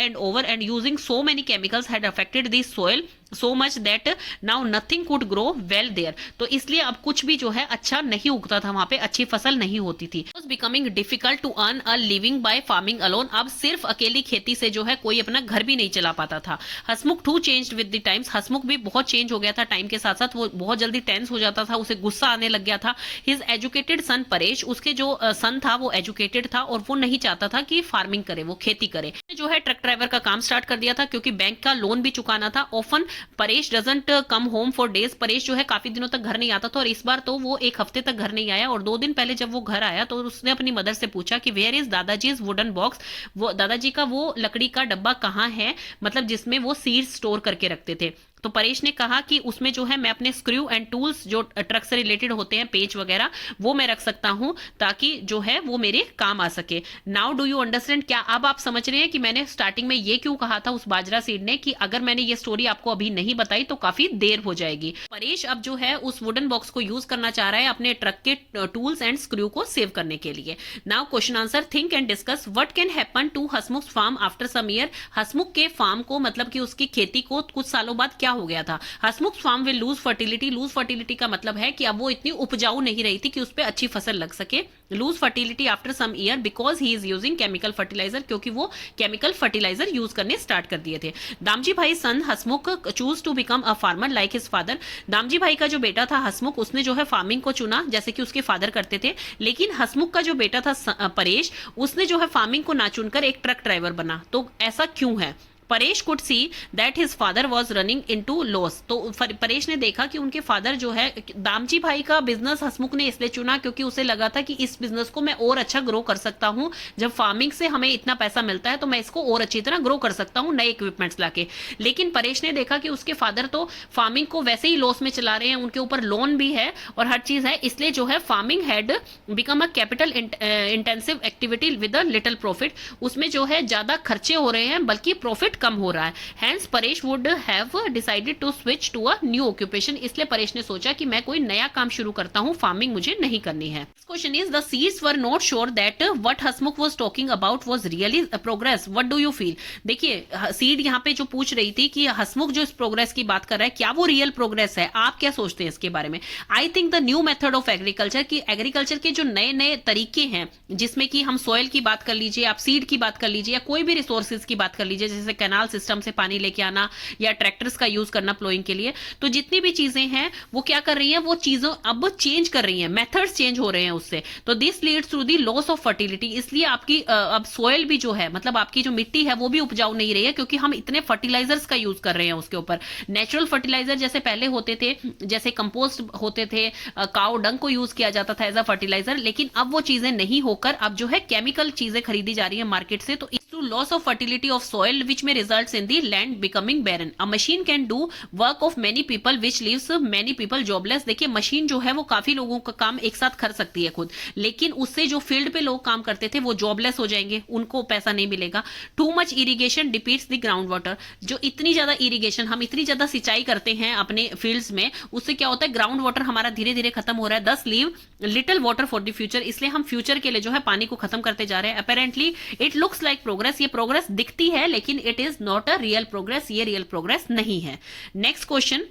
and using so many chemicals had affected the soil so much that now nothing could grow well there. तो इसलिए अब कुछ भी जो है अच्छा नहीं उगता था, वहां पे अच्छी फसल नहीं होती थी। It was becoming difficult to earn a living by farming alone, अब सिर्फ अकेली खेती से जो है कोई अपना घर भी नहीं चला पाता था। Hasmukh too changed with the times, Hasmukh भी बहुत चेंज हो गया था टाइम के साथ साथ, वो बहुत जल्दी टेंस हो जाता था, उसे गुस्सा आने लग गया था। हिज एजुकेटेड सन परेश, उसके जो सन था वो एजुकेटेड था और वो नहीं चाहता था कि फार्मिंग करे, वो खेती करे। जो है ट्रक ड्राइवर का काम स्टार्ट कर दिया था, क्योंकि बैंक का लोन भी चुकाना था। Often Paresh doesn't come home for days, Paresh जो है काफी दिनों तक घर नहीं आता था, और इस बार तो वो एक हफ्ते तक घर नहीं आया। और 2 दिन पहले जब वो घर आया तो उसने अपनी मदर से पूछा कि वेयर इज दादाजी वुडन बॉक्स, वो दादाजी का वो लकड़ी का डब्बा कहाँ है, मतलब जिसमें वो सीड्स स्टोर करके रखते थे। तो परेश ने कहा कि उसमें जो है मैं अपने स्क्रू एंड टूल्स जो ट्रक से रिलेटेड होते हैं, पेच वगैरह, वो मैं रख सकता हूं ताकि जो है वो मेरे काम आ सके। नाउ डू यू अंडरस्टैंड, क्या अब आप समझ रहे हैं कि मैंने स्टार्टिंग में ये क्यों कहा था उस बाजरा सीड ने कि अगर मैंने ये स्टोरी आपको अभी नहीं बताई तो काफी देर हो जाएगी। परेश अब जो है उस वुडन बॉक्स को यूज करना चाह रहा है अपने ट्रक के टूल्स एंड स्क्रू को सेव करने के लिए। Now question answer, think and discuss what can happen to Hasmukh farm after some year. Hasmukh के फार्म को, मतलब कि उसकी खेती को कुछ सालों बाद क्या हो गया था। Hasmukh farm will lose fertility, lose fertility का मतलब है कि अब वो इतनी उपजाऊ नहीं रही थी कि उस पर अच्छी फसल लग सके। Lose fertility after some year because he is using chemical fertiliser, क्योंकि वो केमिकल फर्टिलाइजर यूज करने स्टार्ट कर दिए थे। Damji bhai son Hasmukh choose to become a farmer like his father, Damji bhai का जो बेटा था हसमुख, उसने जो है फार्मिंग को चुना जैसे कि उसके फादर करते थे। लेकिन हसमुख का जो बेटा था परेश, उसने जो है फार्मिंग को ना चुनकर एक ट्रक ड्राइवर बना। तो ऐसा क्यों है? Paresh could see that his father was running into loss, तो परेश ने देखा कि उनके फादर जो है, दामजी भाई का बिजनेस हसमुख ने इसलिए चुना क्योंकि उसे लगा था कि इस बिजनेस को मैं और अच्छा ग्रो कर सकता हूं। जब फार्मिंग से हमें इतना पैसा मिलता है तो मैं इसको और अच्छी तरह ग्रो कर सकता हूं नए इक्विपमेंट्स लाके। लेकिन परेश ने देखा कि उसके फादर तो फार्मिंग को वैसे ही लॉस में चला रहे हैं, उनके ऊपर लोन भी है और हर चीज है, इसलिए जो है farming had become a capital intensive activity with a little profit, उसमें जो है ज्यादा खर्चे हो रहे हैं बल्कि प्रॉफिट कम हो रहा है। Hence Paresh would have decided to switch to a new occupation, इसलिए परेश ने सोचा कि मैं कोई नया काम शुरू करता हूं, फार्मिंग मुझे नहीं करनी है। Question is the seeds were not sure that what Hasmukh was talking about was really progress, what do you feel. देखिए सीड यहाँ पे जो पूछ रही थी कि हसमुख जो इस प्रोग्रेस की बात कर रहा है क्या वो रियल प्रोग्रेस है, आप क्या सोचते हैं इसके बारे में। I think the new method of agriculture, की एग्रीकल्चर के जो नए नए तरीके हैं जिसमें कि हम सॉइल की बात कर लीजिए, आप सीड की बात कर लीजिए या कोई भी रिसोर्सेज की बात कर लीजिए, जैसे कैनाल सिस्टम से पानी लेके आना या ट्रैक्टर्स का यूज करना प्लोइंग के लिए, तो जितनी भी चीजें हैं वो क्या कर रही हैं, वो चीजों अब चेंज कर रही हैं, मेथड्स चेंज हो रहे हैं उससे। तो this leads to the loss of fertility, इसलिए आपकी अब सोयल भी जो है, मतलब आपकी जो मिट्टी है वो भी उपजाऊ नहीं रही है क्योंकि हम इतने फर्टिलाइजर्स का यूज कर रहे हैं उसके ऊपर। नेचुरल फर्टिलाइजर जैसे पहले होते थे, जैसे कंपोस्ट होते थे, काउ डंग को यूज किया जाता था एज अ फर्टिलाइजर, लेकिन अब वो चीजें नहीं होकर अब जो है केमिकल चीजें खरीदी जा रही है मार्केट से। तो to loss of fertility of soil which में results in the land becoming barren. A machine can do work of many people which leaves many people jobless. देखिए मशीन जो है वो काफी लोगों का काम एक साथ कर सकती है खुद, लेकिन उससे जो फील्ड पे लोग काम करते थे वो जॉबलेस हो जाएंगे, उनको पैसा नहीं मिलेगा। Too much irrigation depletes the ground water, जो इतनी ज्यादा इरिगेशन, हम इतनी ज्यादा सिंचाई करते हैं अपने फील्ड्स में, उससे क्या होता है ग्राउंड वाटर हमारा धीरे धीरे खत्म हो रहा है। दस leave little water for the future, इसलिए हम फ्यूचर के लिए जो है पानी को खत्म करते जा रहे हैं। Apparently it looks like progress, ये प्रोग्रेस दिखती है लेकिन it is not a real progress, ये रियल प्रोग्रेस नहीं है। Next question,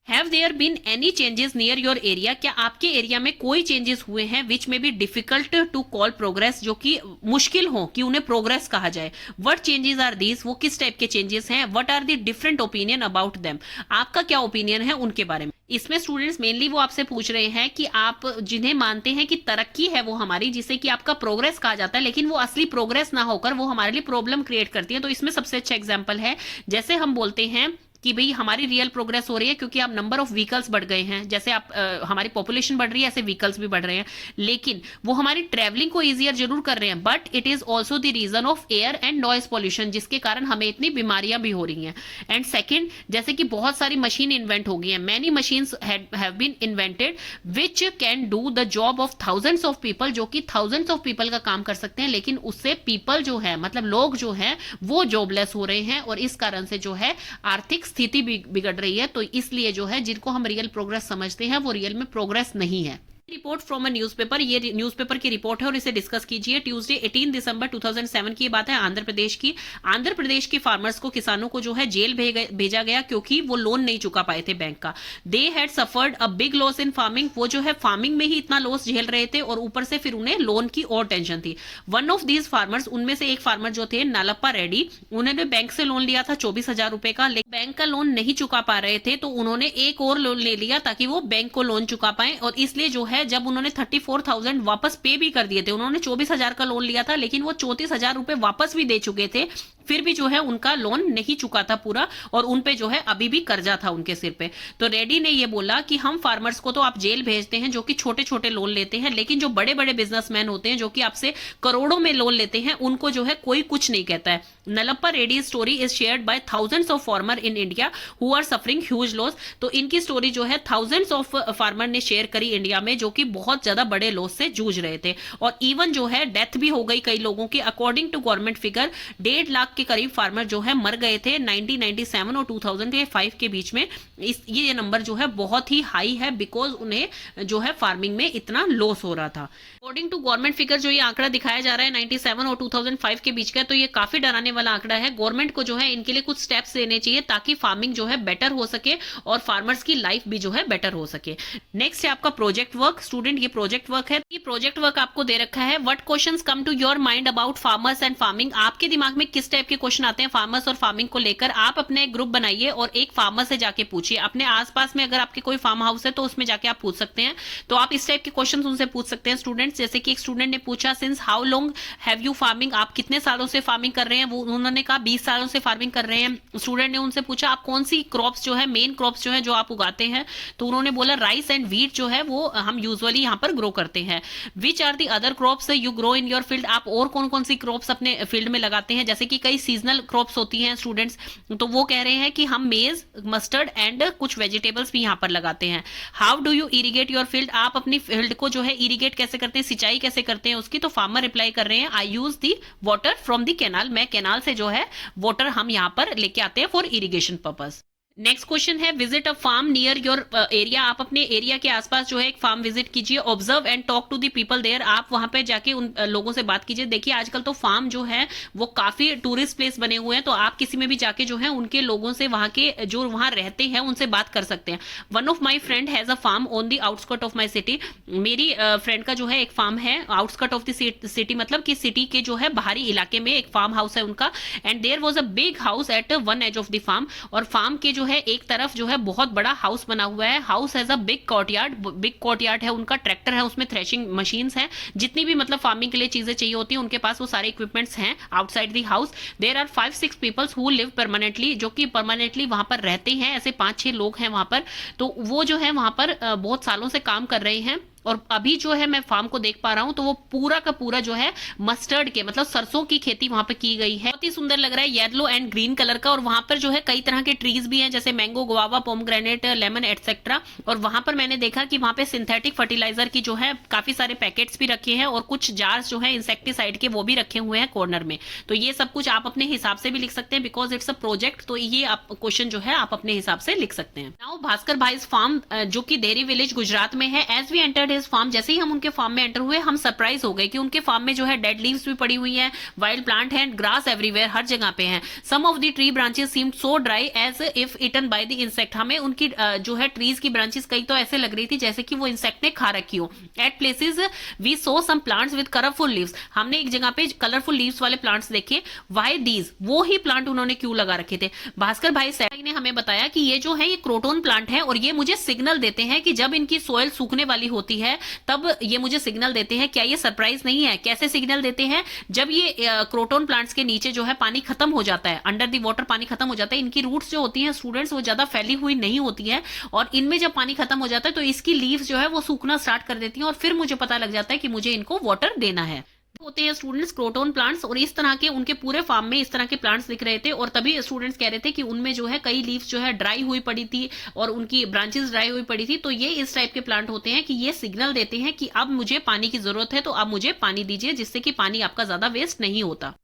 have there been any changes near your area, क्या आपके एरिया में कोई चेंजेस हुए हैं विच में be difficult to call progress, जो कि मुश्किल हो कि उन्हें प्रोग्रेस कहा जाए। व्हाट चेंजेस आर दीज, वो किस टाइप के चेंजेस हैं। What are the different opinion about them, आपका क्या ओपिनियन है उनके बारे में। इसमें स्टूडेंट्स मेनली वो आपसे पूछ रहे हैं कि आप जिन्हें मानते हैं कि तरक्की है वो हमारी, जिसे कि आपका प्रोग्रेस कहा जाता है, लेकिन वो असली प्रोग्रेस ना होकर वो हमारे लिए प्रॉब्लम क्रिएट करती है। तो इसमें सबसे अच्छा एग्जांपल है, जैसे हम बोलते हैं कि भाई हमारी रियल प्रोग्रेस हो रही है क्योंकि आप नंबर ऑफ व्हीकल्स बढ़ गए हैं, जैसे आप हमारी पॉपुलेशन बढ़ रही है ऐसे व्हीकल्स भी बढ़ रहे हैं, लेकिन वो हमारी ट्रैवलिंग को इजियर जरूर कर रहे हैं, but it is also the reason of air and noise pollution, जिसके कारण हमें इतनी बीमारियां भी हो रही हैं। एंड सेकेंड, जैसे कि बहुत सारी मशीन इन्वेंट हो गई हैं, many machines have been invented which can do the job of thousands of people, जो कि थाउजेंड्स ऑफ पीपल का काम कर सकते हैं, लेकिन उससे पीपल जो है, मतलब लोग जो है वो जॉबलेस हो रहे हैं और इस कारण से जो है आर्थिक स्थिति बिगड़ रही है। तो इसलिए जो है जिनको हम रियल प्रोग्रेस समझते हैं वो रियल में प्रोग्रेस नहीं है। रिपोर्ट फ्रॉम अ न्यूज़पेपर, ये न्यूज़पेपर की रिपोर्ट है और इसे डिस्कस कीजिए। ट्यूसडे 18 दिसंबर 2007 की बात है, आंध्र प्रदेश की। आंध्र प्रदेश के फार्मर्स को, किसानों को जो है जेल भेजा गया क्योंकि वो लोन नहीं चुका पाए थे बैंक का। They had suffered a big loss in farming, वो जो है फार्मिंग में ही इतना लॉस झेल रहे थे और ऊपर से फिर उन्हें लोन की और टेंशन थी। वन ऑफ दीज फार्मर्स, उनमें से एक फार्मर जो थे नालप्पा रेड्डी, उन्होंने बैंक से लोन लिया था 24,000 रुपए का, लेकिन बैंक का लोन नहीं चुका पा रहे थे तो उन्होंने एक और लोन ले लिया ताकि वो बैंक को लोन चुका पाए। और इसलिए जो है जब उन्होंने 34,000 वापस पे भी कर दिए थे, उन्होंने 24,000 का लोन लिया था लेकिन वो 34,000 रुपए वापस भी दे चुके थे, फिर भी जो है उनका लोन नहीं चुका था पूरा और उन पे जो है अभी भी कर्जा था उनके सिर पे। तो रेड्डी ने ये बोला कि हम फार्मर्स को तो आप जेल भेजते हैं जो कि छोटे छोटे लोन लेते हैं, लेकिन जो बड़े बड़े बिजनेसमैन होते हैं जो कि आपसे करोड़ों में लोन लेते हैं उनको जो है कोई कुछ नहीं कहता है। Nallappa Reddy story is shared by thousands of farmer in India who are suffering huge loss. तो इनकी स्टोरी जो है थाउजेंड्स ऑफ फार्मर ने शेयर करी इंडिया में, जो कि बहुत ज्यादा बड़े लॉस से जूझ रहे थे और इवन जो है डेथ भी हो गई कई लोगों की। According to government figure 1.5 lakh के करीब फार्मर जो है मर गए थे 1997 और 2005 के बीच में। ये नंबर जो है बहुत ही हाई है, बिकॉज उन्हें जो है फार्मिंग में इतना लॉस हो रहा था। अकॉर्डिंग टू गवर्नमेंट फिगर जो ये आंकड़ा दिखाया जा रहा है 97 और 2005 के बीच का, तो ये काफी डराने वाला आंकड़ा है। गवर्नमेंट को जो है इनके लिए कुछ स्टेप्स लेने चाहिए ताकि फार्मिंग जो है बेटर हो सके और फार्मर्स की लाइफ भी जो है बेटर हो सके। नेक्स्ट है आपका प्रोजेक्ट वर्क। स्टूडेंट, ये प्रोजेक्ट वर्क है। ये प्रोजेक्ट वर्क आपको दे रखा है, what questions come to your mind about farmers and farming. आपके दिमाग में किस टाइप के क्वेश्चन आते हैं फार्मर्स और फार्मिंग को लेकर। आप अपने एक ग्रुप बनाइए और एक फार्मर से जाके पूछिए। अपने आसपास में अगर आपके कोई फार्म हाउस है तो उसमें जाके आप पूछ सकते हैं। तो आप इस टाइप के क्वेश्चन उनसे पूछ सकते हैं स्टूडेंट्स। जैसे कि एक स्टूडेंट ने पूछा, since how long have you farming, आप कितने सालों से फार्मिंग कर रहे हैं। वो उन्होंने कहा 20 सालों से फार्मिंग कर रहे हैं। स्टूडेंट ने उनसे पूछा, आप कौन सी क्रॉप्स जो है, मेन क्रॉप्स जो है जो आप उगाते हैं। तो उन्होंने बोला राइस एंड व्हीट जो है वो हम यूजुअली यहाँ पर ग्रो करते हैं। Which are the other crops you grow in your field, आप और कौन कौन सी क्रॉप्स अपने फील्ड में लगाते हैं। जैसे कि कई सीजनल क्रॉप्स होती हैं स्टूडेंट्स, तो वो कह रहे हैं कि हम मेज, मस्टर्ड एंड कुछ वेजिटेबल्स भी यहाँ पर लगाते हैं। How do you irrigate your field, आप अपनी फील्ड को जो है इरिगेट कैसे करते हैं, सिंचाई कैसे करते हैं उसकी। तो फार्मर रिप्लाई कर रहे हैं, I use the water from the canal, मैं कैनाल से जो है वाटर हम यहाँ पर लेके आते हैं for irrigation purpose. Next question है, visit a farm near your area, आप अपने एरिया के आसपास जो है एक फार्म विजिट कीजिए। Observe and talk to the people there, आप वहां पे जाके उन लोगों से बात कीजिए। देखिए आजकल तो फार्म जो है वो काफी टूरिस्ट प्लेस बने हुए हैं, तो आप किसी में भी जाके जो है उनके लोगों से, वहां के जो वहां रहते हैं उनसे बात कर सकते हैं। One of my friend has a farm on the outskirt of my city, मेरी फ्रेंड का जो है एक फार्म है आउटस्कर्ट ऑफ द सिटी, मतलब कि सिटी के जो है बाहरी इलाके में एक फार्म हाउस है उनका। And there was a big house at one edge of the farm, और फार्म के जो है एक तरफ जो है बहुत बड़ा हाउस बना हुआ है। House has a big courtyard है उनका, ट्रैक्टर है उसमें, थ्रेशिंग मशीन्स हैं, जितनी भी मतलब फार्मिंग के लिए चीजें चाहिए होती हैं उनके पास वो सारे इक्विपमेंट्स हैं outside the house. There are 5-6 peoples who live permanently, जो कि परमानेंटली वहां पर रहते हैं, ऐसे 5-6 लोग हैं वहां पर। तो वो जो है वहां पर बहुत सालों से काम कर रहे हैं। और अभी जो है मैं फार्म को देख पा रहा हूं तो वो पूरा का पूरा जो है मस्टर्ड के, मतलब सरसों की खेती वहां पे की गई है। बहुत ही सुंदर लग रहा है, येलो एंड ग्रीन कलर का। और वहां पर जो है कई तरह के ट्रीज भी हैं, जैसे mango, guava, pomegranate, lemon etcetera. और वहां पर मैंने देखा कि वहां पे सिंथेटिक फर्टिलाइजर की जो है काफी सारे पैकेट्स भी रखे हैं, और कुछ जार्स जो है इंसेक्टिसाइड के वो भी रखे हुए हैं कॉर्नर में। तो ये सब कुछ आप अपने हिसाब से भी लिख सकते हैं, बिकॉज इट्स अ प्रोजेक्ट, तो ये आप क्वेश्चन जो है आप अपने हिसाब से लिख सकते हैं। नाउ भास्कर भाई फार्म जो कि देरी विलेज गुजरात में है। As we entered his farm, जैसे ही हम उनके फार्म में एंटर हुए हम सरप्राइज हो गए कि उनके फार्म में जो है डेड लीव्स भी पड़ी हुई हैं, वाइल्ड प्लांट है, ग्रास एवरीवेयर, हर जगह पे है। Some of the tree branches seemed so dry as if eaten by the insect, हमें उनकी जो है ट्रीज की ब्रांचेस कई तो ऐसे लग रही थी जैसे कि वो इंसेक्ट ने खा रखी हो। At places we saw some plants with colourful leaves, हमने एक जगह पे कलरफुल लीव्स वाले प्लांट्स देखे। व्हाई दीज, वो ही प्लांट उन्होंने क्यों लगा रखे थे। भास्कर भाई सैनी ने हमें बताया कि ये जो है ये क्रोटोन प्लांट है, और ये मुझे सिग्नल देते हैं कि जब इनकी सोयल सूखने वाली होती है तब ये मुझे सिग्नल देते हैं। क्या ये सरप्राइज नहीं है? कैसे सिग्नल देते हैं? जब ये क्रोटोन प्लांट्स के नीचे जो है पानी खत्म हो जाता है, अंडर दी वाटर पानी खत्म हो जाता है, इनकी रूट्स जो होती हैं स्टूडेंट्स वो ज्यादा फैली हुई नहीं होती है, और इनमें जब पानी खत्म हो जाता है तो इसकी लीव्स जो है वो सूखना स्टार्ट कर देती हैं, और फिर मुझे पता लग जाता है कि मुझे इनको वाटर देना है। होते हैं स्टूडेंट्स क्रोटोन प्लांट्स, और इस तरह के उनके पूरे फार्म में इस तरह के प्लांट्स दिख रहे थे। और तभी स्टूडेंट्स कह रहे थे कि उनमें जो है कई लीव्स जो है ड्राई हुई पड़ी थी और उनकी ब्रांचेस ड्राई हुई पड़ी थी। तो ये इस टाइप के प्लांट होते हैं कि ये सिग्नल देते हैं कि अब मुझे पानी की जरूरत है, तो अब मुझे पानी दीजिए, जिससे कि पानी आपका ज्यादा वेस्ट नहीं होता।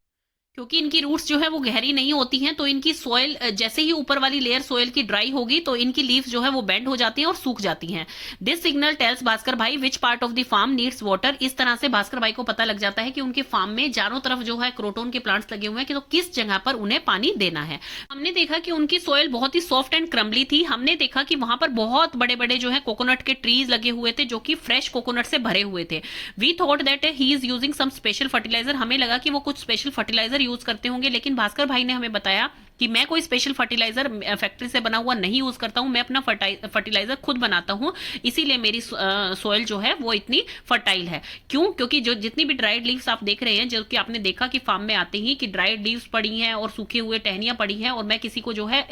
क्योंकि इनकी रूट्स जो है वो गहरी नहीं होती हैं, तो इनकी सोयल जैसे ही ऊपर वाली लेयर सोयल की ड्राई होगी तो इनकी लीव्स जो है वो बेंड हो जाती हैं और सूख जाती हैं। This signal tells Bhaskar bhai which part of the farm needs water, इस तरह से भास्कर भाई को पता लग जाता है कि उनके फार्म में चारों तरफ जो है क्रोटोन के प्लांट्स लगे हुए हैं, कि तो किस जगह पर उन्हें पानी देना है। हमने देखा कि उनकी सोयल बहुत ही सॉफ्ट एंड क्रम्बली थी। हमने देखा कि वहां पर बहुत बड़े बड़े जो है कोकोनट के ट्रीज लगे हुए थे, जो कि फ्रेश कोकोनट से भरे हुए थे। We thought that he is using some special fertiliser, हमें लगा कि वो कुछ स्पेशल फर्टिलाइजर यूज करते होंगे, लेकिन भास्कर भाई ने हमें बताया कि मैं कोई स्पेशल फर्टिलाइजर फैक्ट्री से बना हुआ नहीं यूज करता हूं, मैं अपना फर्टिलाइजर खुद बनाता हूं, इसीलिए मेरी सोयल जो है वो इतनी फर्टाइल है। क्यों? क्योंकि जो जितनी भी ड्राइड लीव्स आप देख रहे हैं, जो कि आपने देखा कि फार्म में आते ही कि ड्राइड लीव्स पड़ी हैं और सूखे हुए टहनियां पड़ी हैं, और मैं किसी को जो है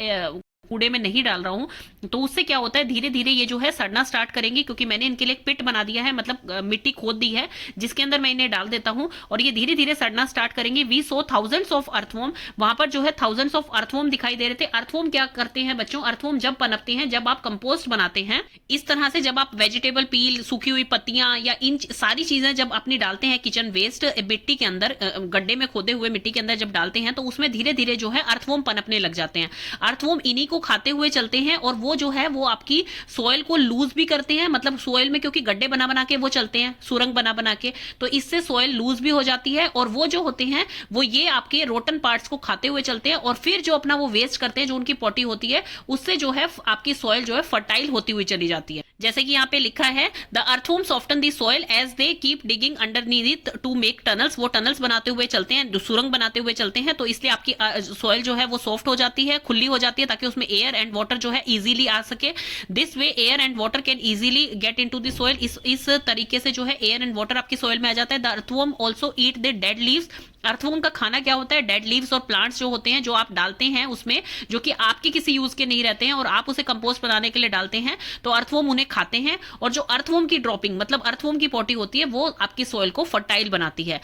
कूड़े में नहीं डाल रहा हूँ, तो उससे क्या होता है धीरे धीरे ये जो है सड़ना स्टार्ट करेंगे, क्योंकि मैंने इनके लिए एक पिट बना दिया है, मतलब मिट्टी खोद दी है जिसके अंदर मैं इन्हें डाल देता हूँ और ये धीरे धीरे सड़ना स्टार्ट करेंगे। We saw thousands of earthworm, वहां पर जो है थाउजेंड्स ऑफ अर्थवॉर्म दिखाई दे रहे थे। अर्थवॉर्म क्या करते हैं बच्चों, अर्थवॉर्म जब पनपते हैं, जब आप कंपोस्ट बनाते हैं इस तरह से, जब आप वेजिटेबल पील, सूखी हुई पत्तियां या इन सारी चीजें जब अपनी डालते हैं किचन वेस्ट मिट्टी के अंदर, गड्ढे में खोदे हुए मिट्टी के अंदर जब डालते हैं, तो उसमें धीरे धीरे जो है अर्थवॉर्म पनपने लग जाते हैं। अर्थवॉर्म इन्हीं को खाते हुए चलते हैं और वो जो है वो आपकी सोयल को लूज भी करते हैं, मतलब सोयल में क्योंकि गड्ढे बना बना के वो चलते हैं, सुरंग बना बना के, तो इससे सोयल लूज भी हो जाती है और वो जो होते हैं वो ये आपके रोटन पार्ट्स को खाते हुए चलते हैं और फिर जो अपना वो वेस्ट करते हैं, जो उनकी पॉटी होती है, उससे जो है आपकी सोयल जो है फर्टाइल होती हुई चली जाती है। जैसे कि यहाँ पे लिखा है the earthworm soften the soil as they keep digging underneath to make tunnels, वो टनल्स बनाते हुए चलते हैं, सुरंग बनाते हुए चलते हैं, तो इसलिए आपकी सोयल जो है वो सॉफ्ट हो जाती है, खुली हो जाती है, ताकि उसमें एयर एंड वाटर जो है इजीली आ सके। This way air and water can easily get into the soil, इस तरीके से जो है एयर एंड वाटर आपकी सोयल में आ जाता है। The earthworm also eat the dead leaves, earthworm का खाना क्या होता है, डेड लीव्स और प्लांट्स जो होते हैं, जो आप डालते हैं उसमें, जो कि आपके किसी यूज के नहीं रहते हैं और आप उसे कंपोस्ट बनाने के लिए डालते हैं, तो अर्थवॉर्म उन्हें खाते हैं। और जो अर्थवॉर्म की ड्रॉपिंग, मतलब अर्थवॉर्म की पॉटी होती है, वो आपकी सोयल को फर्टाइल बनाती है।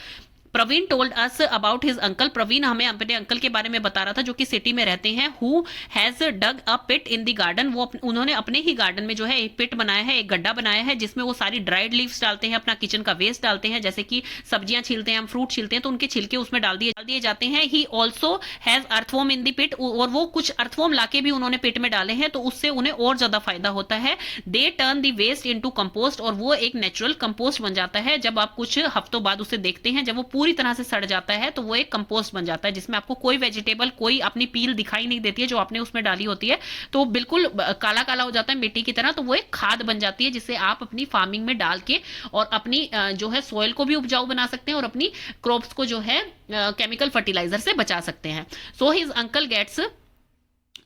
Praveen told us about his uncle, Praveen हमें अपने अंकल के बारे में बता रहा था जो कि सिटी में रहते हैं। Who has dug a pit in the garden, वो उन्होंने अपने ही गार्डन में जो है एक पिट बनाया है, एक गड्ढा बनाया है, जिसमें वो सारी ड्राइड लीव्स डालते हैं, अपना किचन का वेस्ट डालते हैं, जैसे कि सब्जियां छीलते हैं हम, फ्रूट छीलते हैं, तो उनके छिलके उसमें डाल दिए जाते हैं। He also has earthworm in the pit, और वो कुछ अर्थवॉर्म लाके भी उन्होंने पिट में डाले हैं, तो उससे उन्हें और ज्यादा फायदा होता है। They turn the waste into compost, और वो एक नेचुरल कंपोस्ट बन जाता है। जब आप कुछ हफ्तों बाद उसे देखते हैं, जब वो पूरी तरह से सड़ जाता है, तो वो एक कंपोस्ट बन जाता है, जिसमें आपको कोई वेजिटेबल, कोई अपनी पील दिखाई नहीं देती है जो आपने उसमें डाली होती है, तो बिल्कुल काला काला हो जाता है मिट्टी की तरह। तो वो एक खाद बन जाती है, जिसे आप अपनी फार्मिंग में डाल के और अपनी जो है सोयल को भी उपजाऊ बना सकते हैं और अपनी क्रॉप्स को जो है केमिकल फर्टिलाइजर से बचा सकते हैं। So his uncle gets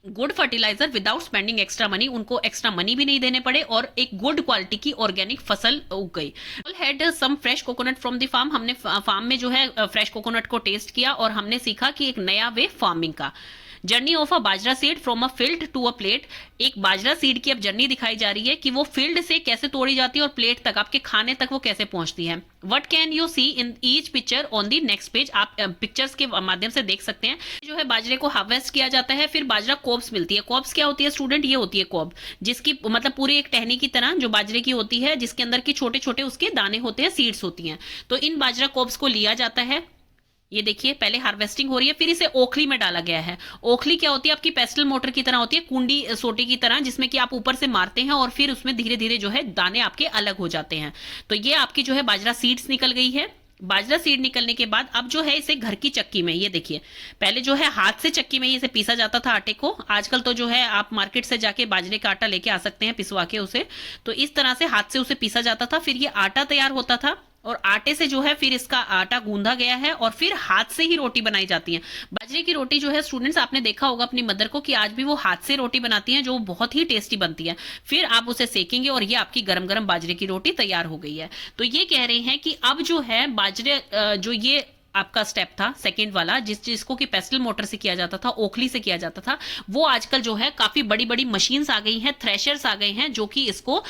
good fertilizer without spending extra money, उनको एक्स्ट्रा मनी भी नहीं देने पड़े और एक गुड क्वालिटी की ऑर्गेनिक फसल उग गई। Had some fresh coconut from the farm, हमने फार्म में जो है फ्रेश कोकोनट को टेस्ट किया और हमने सीखा कि एक नया वे फार्मिंग का। Journey of a bajra seed from a field to a plate, एक बाजरा सीड की अब जर्नी दिखाई जा रही है कि वो फील्ड से कैसे तोड़ी जाती है और प्लेट तक, आपके खाने तक वो कैसे पहुंचती है। What can you see in each picture on the next page, आप पिक्चर्स के माध्यम से देख सकते हैं। जो है बाजरे को हार्वेस्ट किया जाता है, फिर बाजरा कोब्स मिलती है। कोब्स क्या होती है स्टूडेंट, ये होती है कोब, जिसकी मतलब पूरी एक टहनी की तरह जो बाजरे की होती है, जिसके अंदर की छोटे छोटे उसके दाने होते हैं, सीड्स होती हैं। तो इन बाजरा कोब्स को लिया जाता है, ये देखिए पहले हार्वेस्टिंग हो रही है, फिर इसे ओखली में डाला गया है। ओखली क्या होती है, आपकी पेस्टल मोटर की तरह होती है, कुंडी सोटे की तरह, जिसमें कि आप ऊपर से मारते हैं और फिर उसमें धीरे धीरे जो है दाने आपके अलग हो जाते हैं। तो ये आपकी जो है बाजरा सीड्स निकल गई है। बाजरा सीड निकलने के बाद अब जो है इसे घर की चक्की में, ये देखिए पहले जो है हाथ से चक्की में इसे पीसा जाता था आटे को, आजकल तो जो है आप मार्केट से जाके बाजरे का आटा लेके आ सकते हैं पिसवा के उसे, तो इस तरह से हाथ से उसे पीसा जाता था, फिर ये आटा तैयार होता था और आटे से जो है फिर इसका आटा गूंधा गया है और फिर हाथ से ही रोटी बनाई जाती है। बाजरे की रोटी जो है स्टूडेंट्स आपने देखा होगा अपनी मदर को कि आज भी वो हाथ से रोटी बनाती हैं, जो बहुत ही टेस्टी बनती है। फिर आप उसे सेकेंगे और ये आपकी गरम गरम बाजरे की रोटी तैयार हो गई है। तो ये कह रहे हैं कि अब जो है बाजरे जो ये आपका स्टेप था सेकंड वाला, जिसको कि पेस्टल मोटर से किया जाता था, ओखली से किया जाता था, वो आजकल जो है काफी बड़ी बड़ी मशीन्स आ गई हैं, थ्रेशर्स आ गए हैं, जो कि इसको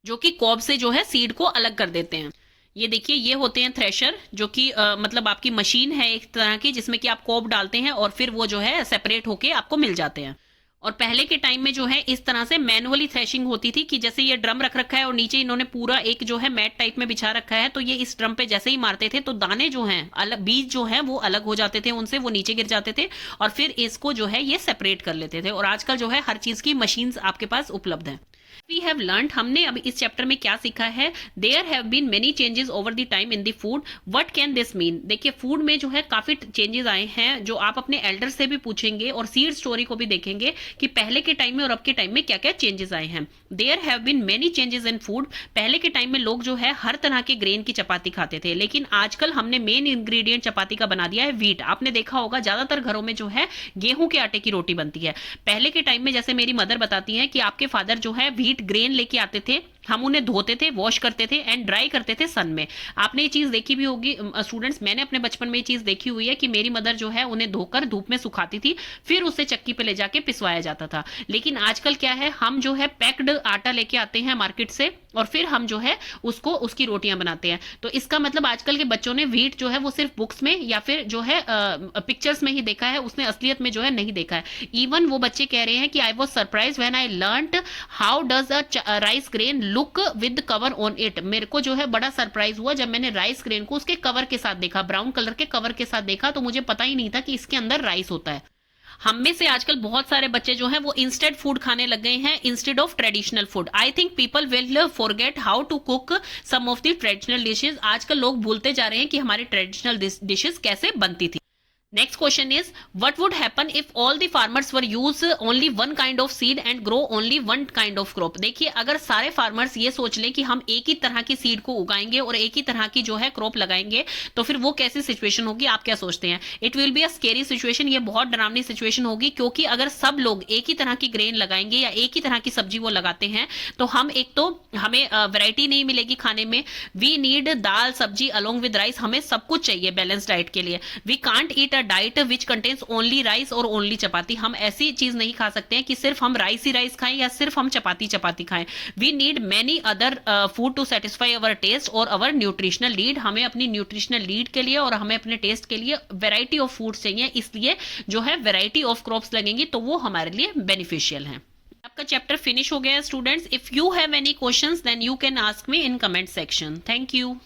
जो कि कॉब से जो है सीड को अलग कर देते हैं। ये देखिए ये होते हैं थ्रेशर, जो कि मतलब आपकी मशीन है एक तरह की, जिसमें कि आप कॉब डालते हैं और फिर वो जो है सेपरेट होके आपको मिल जाते हैं। और पहले के टाइम में जो है इस तरह से मैनुअली थ्रेशिंग होती थी कि जैसे ये ड्रम रख रखा है और नीचे इन्होंने पूरा एक जो है मैट टाइप में बिछा रखा है, तो ये इस ड्रम पे जैसे ही मारते थे तो दाने जो हैं अलग, बीज जो है वो अलग हो जाते थे उनसे, वो नीचे गिर जाते थे और फिर इसको जो है ये सेपरेट कर लेते थे। और आजकल जो है हर चीज की मशीन्स आपके पास उपलब्ध है। We have learned, हमने अभी इस चैप्टर में क्या सीखा है, there have been many changes over the time in the food, what can this mean। देखिए फूड में जो है काफी चेंजेस आए हैं, जो आप अपने एल्डर से भी पूछेंगे और सीड स्टोरी को भी देखेंगे कि पहले के टाइम में और अब के टाइम में क्या क्या चेंजेस आए हैं। there have been many changes in food, पहले के टाइम में लोग जो है हर तरह के ग्रेन की चपाती खाते थे, लेकिन आजकल हमने मेन इंग्रेडिएंट चपाती का बना दिया है व्हीट। आपने देखा होगा ज्यादातर घरों में जो है गेहूं के आटे की रोटी बनती है। पहले के टाइम में जैसे मेरी मदर बताती है कि आपके फादर जो है व्हीट ग्रेन लेके आते थे हम उन्हें धोते थे, वॉश करते थे एंड ड्राई करते थे सन में। आपने ये चीज देखी भी होगी स्टूडेंट्स, मैंने अपने बचपन में ये चीज देखी हुई है कि मेरी मदर जो है उन्हें धोकर धूप में सुखाती थी, फिर उसे चक्की पे ले जाके पिसवाया जाता था। लेकिन आजकल क्या है, हम जो है पैक्ड आटा लेके आते हैं मार्केट से और फिर हम जो है उसको उसकी रोटियां बनाते हैं। तो इसका मतलब आजकल के बच्चों ने व्हीट जो है वो सिर्फ बुक्स में या फिर जो है पिक्चर्स में ही देखा है, उसने असलियत में जो है नहीं देखा है। इवन वो बच्चे कह रहे हैं कि I was surprise when I learned how does a rice grain look with cover on it. मेरे को जो है बड़ा सरप्राइज हुआ जब मैंने राइस ग्रेन को उसके कवर के साथ देखा, ब्राउन कलर के कवर के साथ देखा, तो मुझे पता ही नहीं था कि इसके अंदर राइस होता है। हम में से आजकल बहुत सारे बच्चे जो हैं वो इंस्टेंट फूड खाने लग गए हैं instead of traditional food. I think people will forget how to cook some of the traditional dishes. आजकल लोग भूलते जा रहे हैं कि हमारी ट्रेडिशनल डिशेज कैसे बनती थी। Next question is, what would happen if all the farmers were use only one kind of seed and grow only one kind of crop? देखिए, अगर सारे फार्मर्स ये सोच लें कि हम एक ही तरह की सीड को उगाएंगे और एक ही तरह की जो है क्रॉप लगाएंगे, तो फिर वो कैसी सिचुएशन होगी, आप क्या सोचते हैं? It will be a scary situation, ये बहुत डरावनी सिचुएशन होगी, क्योंकि अगर सब लोग एक ही तरह की ग्रेन लगाएंगे या एक ही तरह की सब्जी वो लगाते हैं, तो हम एक तो हमें वैरायटी नहीं मिलेगी खाने में। वी नीड दाल सब्जी अलोंग विद राइस, हमें सब कुछ चाहिए बैलेंस डाइट के लिए। We can't eat diet which contains only rice और ओनली चपाती, हम ऐसी चीज नहीं खा सकते हैं कि सिर्फ हम राइस ही राइस खाएं या सिर्फ हम चपाती चपाती खाएं। We need many other food to satisfy our taste और अवर न्यूट्रिशनल नीड, हमें अपनी न्यूट्रिशनल नीड के लिए और हमें अपने टेस्ट के लिए वेराइटी ऑफ फूड चाहिए, इसलिए जो है वेराइटी ऑफ क्रॉप्स लगेंगी तो वो हमारे लिए बेनिफिशियल है। आपका चैप्टर फिनिश हो गया है students. If you have any questions then you can ask me in comment section. Thank you.